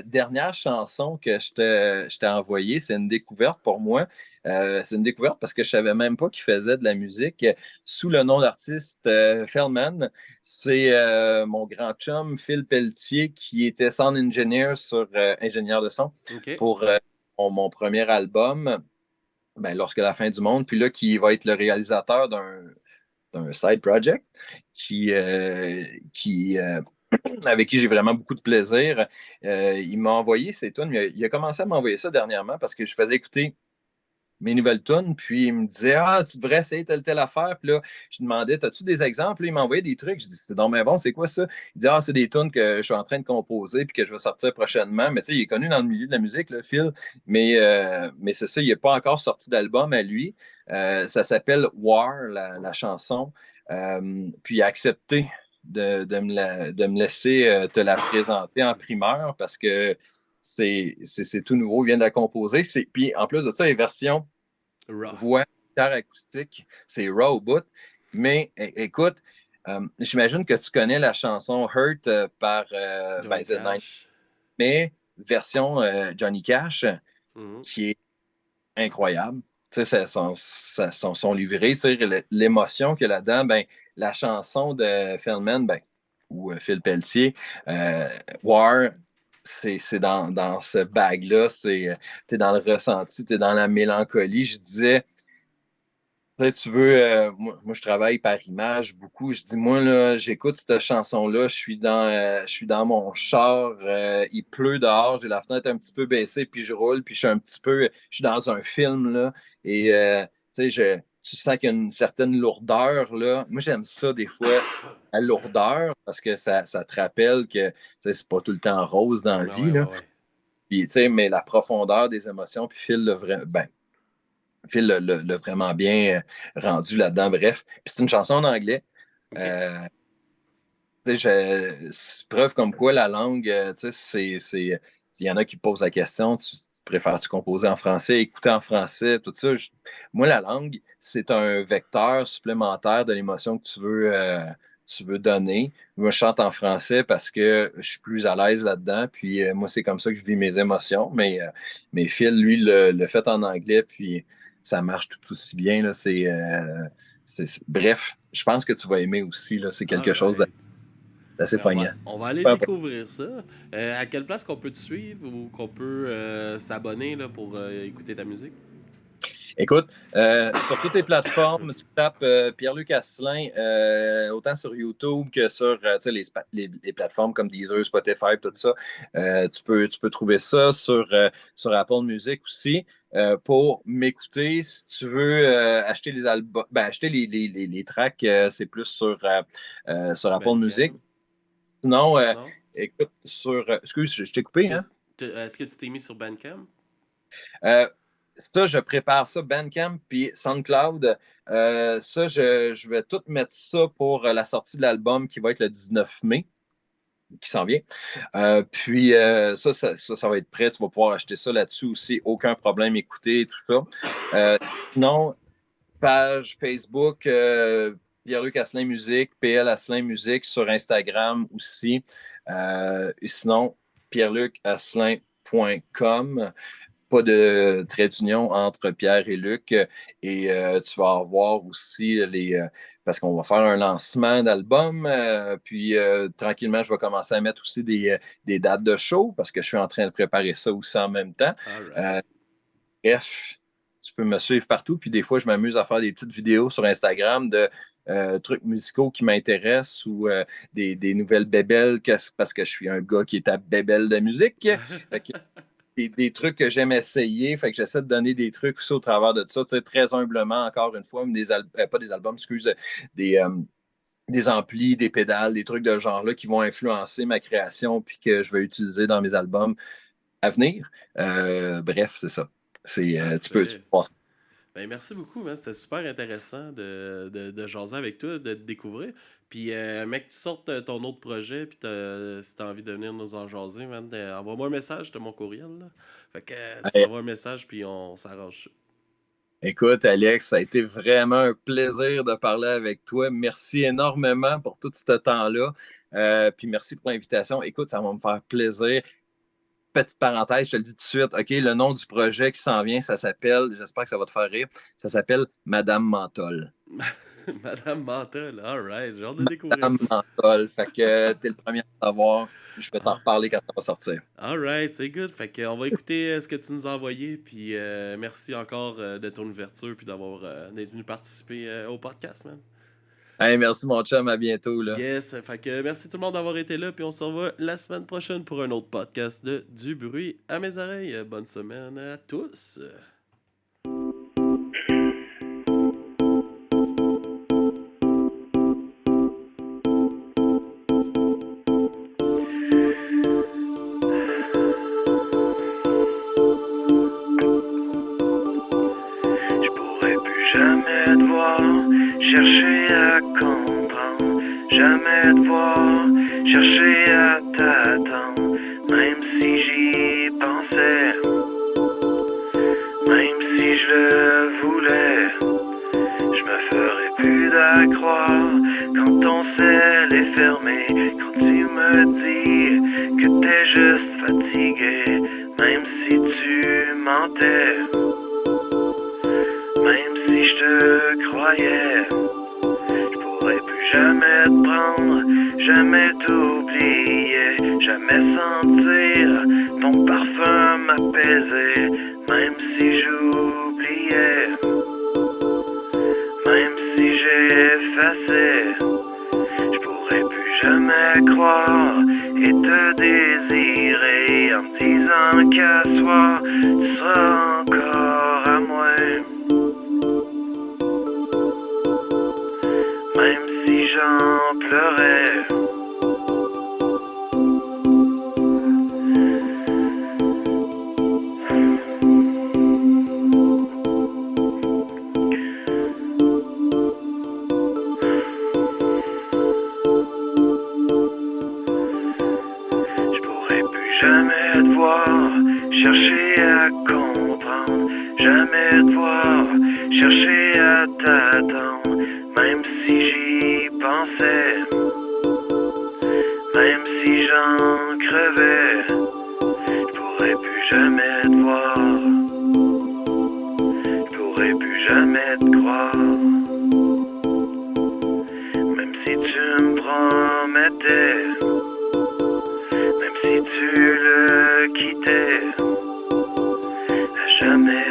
Speaker 2: dernière chanson que je t'ai envoyée, c'est une découverte pour moi. C'est une découverte parce que je savais même pas qu'il faisait de la musique sous le nom d'artiste Feldman. C'est mon grand chum Phil Pelletier qui était sound engineer sur ingénieur de son
Speaker 1: OK.
Speaker 2: pour mon premier album, ben, lorsque la fin du monde, puis là qui va être le réalisateur d'un side project qui avec qui j'ai vraiment beaucoup de plaisir. Il m'a envoyé ces tunes. Il a commencé à m'envoyer ça dernièrement parce que je faisais écouter mes nouvelles tunes, puis il me disait ah, tu devrais essayer telle affaire. Puis là, je demandais as-tu des exemples? Là, il m'envoyait des trucs. Je dis c'est donc bien bon, c'est quoi ça? Il dit ah, c'est des tunes que je suis en train de composer puis que je vais sortir prochainement. Mais tu sais, il est connu dans le milieu de la musique, là, Phil. Mais c'est ça, il n'est pas encore sorti d'album à lui. Ça s'appelle War, la chanson. Puis il a accepté de me laisser te la présenter en primeur parce que c'est tout nouveau, il vient de la composer. Puis en plus de ça, les versions
Speaker 1: Raw.
Speaker 2: voix, guitare acoustique, c'est raw au bout. Mais écoute, j'imagine que tu connais la chanson Hurt par
Speaker 1: Johnny
Speaker 2: Z9,
Speaker 1: Cash.
Speaker 2: mais version Johnny Cash,
Speaker 1: Mhm.
Speaker 2: qui est incroyable. Tu sais, son livré, tu sais, l'émotion qu'il y a là-dedans, ben, la chanson de Feldman, ben, ou Phil Pelletier, War, c'est dans ce bag-là, t'es dans le ressenti, t'es dans la mélancolie. Je disais, tu sais, moi, je travaille par image beaucoup. Je dis, moi, là, j'écoute cette chanson-là, je suis dans mon char, il pleut dehors, j'ai la fenêtre un petit peu baissée, puis je roule, puis je suis dans un film, là, et, tu sais, tu sens qu'il y a une certaine lourdeur, là. Moi, j'aime ça, des fois, la lourdeur, parce que ça te rappelle que, tu sais, c'est pas tout le temps rose dans la
Speaker 1: Ah
Speaker 2: vie,
Speaker 1: ouais,
Speaker 2: là.
Speaker 1: ouais, ouais.
Speaker 2: Puis, tu sais, mais la profondeur des émotions, puis Phil l'a vraiment bien rendu là-dedans. Bref, puis c'est une chanson en anglais.
Speaker 1: OK.
Speaker 2: Euh, c'est preuve comme quoi la langue, tu sais, il y en a qui posent la question, tu préfères-tu composer en français, écouter en français, tout ça. Moi, la langue, c'est un vecteur supplémentaire de l'émotion que tu veux donner. Moi, je chante en français parce que je suis plus à l'aise là-dedans. Puis moi, c'est comme ça que je vis mes émotions. Mais Phil, lui, le fait en anglais, puis ça marche tout aussi bien. Là, bref, je pense que tu vas aimer aussi. Là, c'est
Speaker 1: All
Speaker 2: quelque chose
Speaker 1: right.
Speaker 2: d'assez
Speaker 1: Ben,
Speaker 2: poignant.
Speaker 1: on va aller
Speaker 2: Pas impossible.
Speaker 1: découvrir ça. À quelle place qu'on peut te suivre ou qu'on peut s'abonner là, pour écouter ta musique?
Speaker 2: Écoute, sur toutes les plateformes, tu tapes Pierre-Luc Asselin, autant sur YouTube que sur tu sais, les plateformes comme Deezer, Spotify, tout ça. Tu peux trouver ça sur Apple Music aussi. Pour m'écouter, si tu veux acheter les albums, ben, acheter les tracks, c'est plus sur Apple Music.
Speaker 1: Bandcamp?
Speaker 2: Sinon,
Speaker 1: Non?
Speaker 2: écoute, excuse, je t'ai coupé, hein?
Speaker 1: Est-ce que tu t'es mis sur Bandcamp?
Speaker 2: Euh, Ça, je prépare ça, Bandcamp puis SoundCloud. Ça, je vais tout mettre ça pour la sortie de l'album qui va être le 19 mai, qui s'en vient. Puis ça va être prêt. Tu vas pouvoir acheter ça là-dessus aussi. Aucun problème, écouter tout ça. Sinon, page Facebook, Pierre-Luc Asselin Musique, PL Asselin Musique sur Instagram aussi. Et sinon, pierrelucasselin.com, pas de trait d'union entre Pierre et Luc. Et tu vas avoir aussi parce qu'on va faire un lancement d'album. Puis tranquillement, je vais commencer à mettre aussi des dates de show parce que je suis en train de préparer ça aussi en même temps.
Speaker 1: All
Speaker 2: Euh,
Speaker 1: right.
Speaker 2: Bref, tu peux me suivre partout. Puis des fois, je m'amuse à faire des petites vidéos sur Instagram de trucs musicaux qui m'intéressent ou des nouvelles bébelles parce que je suis un gars qui est à bébelle de musique. Fait que des trucs que j'aime essayer. Fait que j'essaie de donner des trucs aussi au travers de ça. Tu sais, très humblement, encore une fois, pas des albums, excuse, des, euh, des amplis, des pédales, des trucs de ce genre-là qui vont influencer ma création puis que je vais utiliser dans mes albums à venir. Bref, c'est ça. Tu peux
Speaker 1: Parfait.
Speaker 2: passer.
Speaker 1: Ben, merci beaucoup, man. C'était super intéressant de jaser avec toi, de te découvrir. Puis, mec, tu sortes ton autre projet, puis si t'as envie de venir nous en jaser, man, envoie-moi un message, t'as mon courriel, là. Fait que tu
Speaker 2: Hey,
Speaker 1: m'envoies un message, puis on s'arrange.
Speaker 2: écoute, Alex, ça a été vraiment un plaisir de parler avec toi. Merci énormément pour tout ce temps-là. Puis merci pour l'invitation. Écoute, ça va me faire plaisir. Petite parenthèse, je te le dis tout de suite, OK, le nom du projet qui s'en vient, ça s'appelle, j'espère que ça va te faire rire, ça s'appelle Madame Menthol.
Speaker 1: Madame Mental, alright, j'ai hâte de découvrir
Speaker 2: Madame
Speaker 1: ça.
Speaker 2: Menthol, fait que t'es le premier à savoir. Je vais t'en
Speaker 1: Ah,
Speaker 2: reparler quand ça va sortir.
Speaker 1: alright, c'est good. Fait que, on va écouter ce que tu nous as envoyé, puis merci encore de ton ouverture, puis d'être venu participer au podcast, man.
Speaker 2: Hey, merci mon chum, à bientôt là.
Speaker 1: Yes, fait que merci tout le monde d'avoir été là, puis on se revoit la semaine prochaine pour un autre podcast de Du bruit à mes oreilles. Bonne semaine à tous.
Speaker 3: chercher à comprendre, jamais te voir, chercher à t'attendre, même si j'y pensais, même si je le voulais, je me ferais plus d'accroire quand ton ciel est fermé, quand tu me dis que t'es juste fatigué, même si tu mentais, même si je te croyais, je pourrais plus jamais te prendre, jamais t'oublier, jamais sentir ton parfum m'apaiser, même si j'oubliais, même si j'ai effacé, je pourrais plus jamais croire et te désirer en me disant qu'à soir tu seras encore à moi. Même si j'en pleurais, je pourrais plus jamais te voir, chercher à comprendre, jamais te voir, chercher à t'attendre, même si j'y pensais, même si j'en crevais, je pourrais plus jamais te voir, je pourrais plus jamais te croire, même si tu me promettais, même si tu le quittais, à jamais.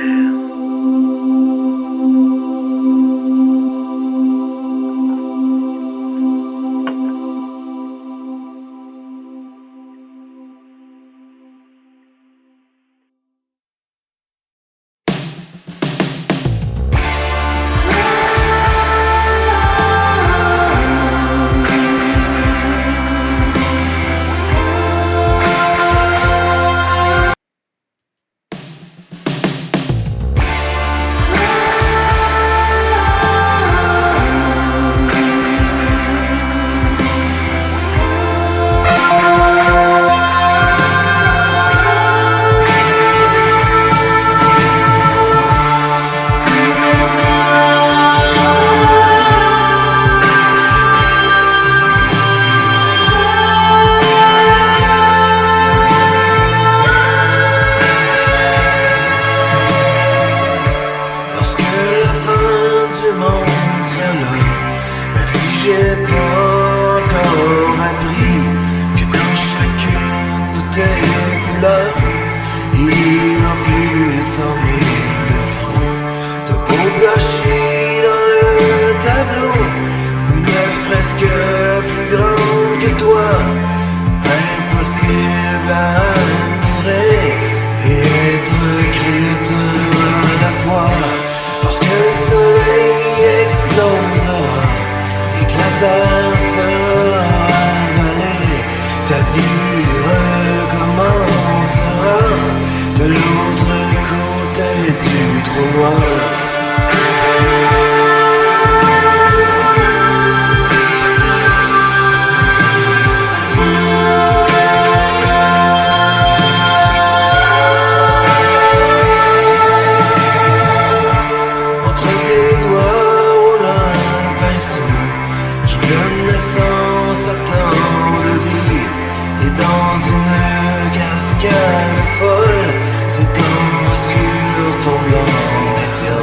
Speaker 4: Cascade folle s'étend sur ton blanc météore.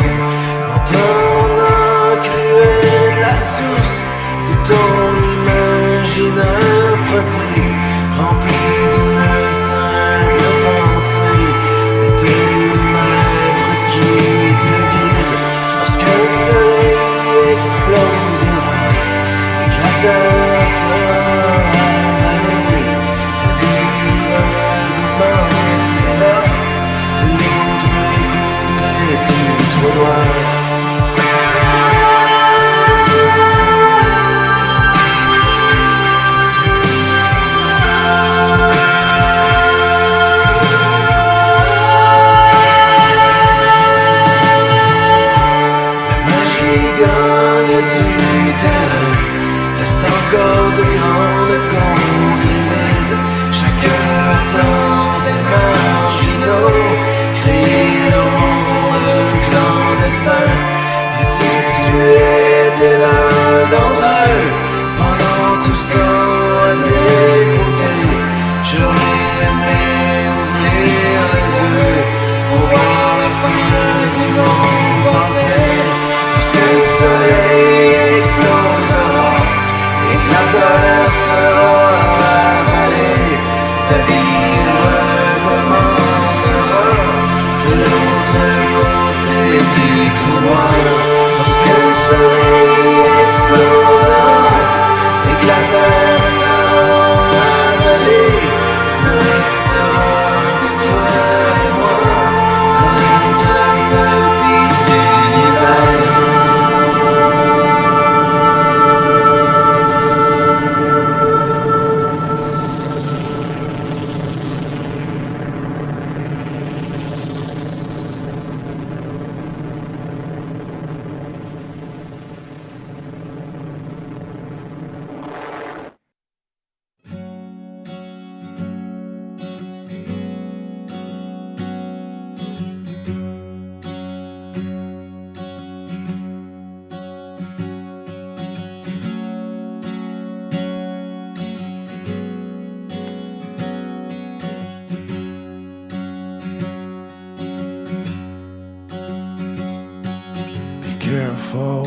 Speaker 4: careful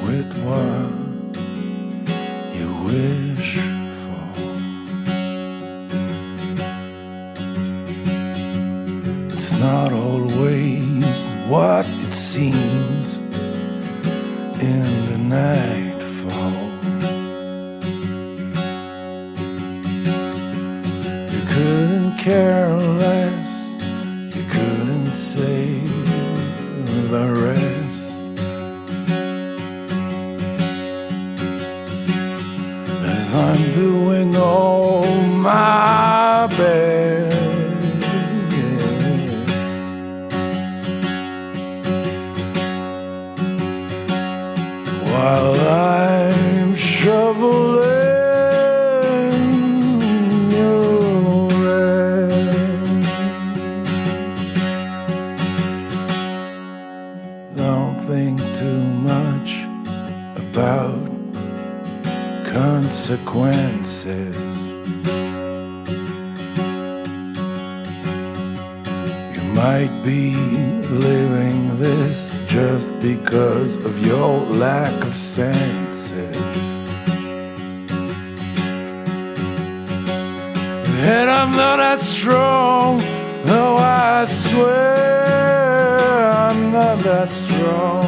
Speaker 4: with what you wish for. It's not always what it seems in the nightfall. You couldn't care less, you couldn't say the rest. As I'm doing all my best, while I'm shoveling your rest. Don't think too much about consequences. You might be living this just because of your lack of senses. And I'm not that strong, no, I swear I'm not that strong.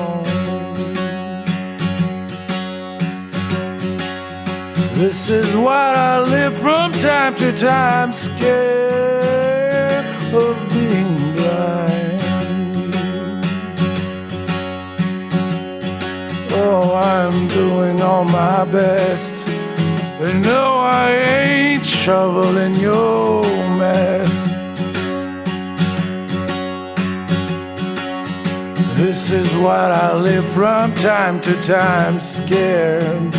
Speaker 4: This is what I live from time to time, scared of being blind. Oh, I'm doing all my best, but no, I ain't shoveling your mess. This is what I live from time to time, scared